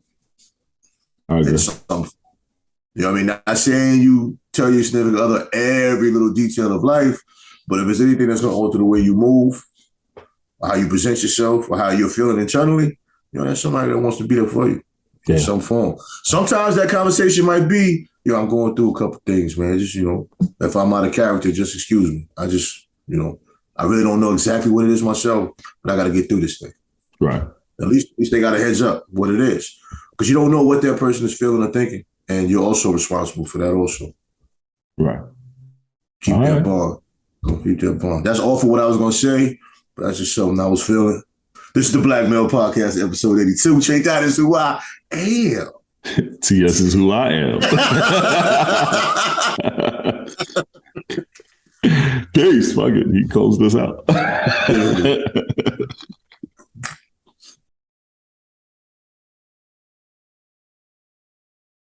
I agree. You know what I mean? Not saying you tell your significant other every little detail of life, but if it's anything that's going to alter the way you move, or how you present yourself, or how you're feeling internally, that's somebody that wants to be there for you in some form. Sometimes that conversation might be, I'm going through a couple things, man. Just, if I'm out of character, just excuse me. I just, I really don't know exactly what it is myself, but I got to get through this thing. Right. At least they got a heads up what it is. Because you don't know what that person is feeling or thinking. And you're also responsible for that also. Right. Keep that bond. Keep that bond. That's all for what I was going to say, but that's just something I was feeling. This is the Black Male Podcast, episode 82. Tre-Dot is who I am. TS is who I am. Peace. Fuck it. He closed us out.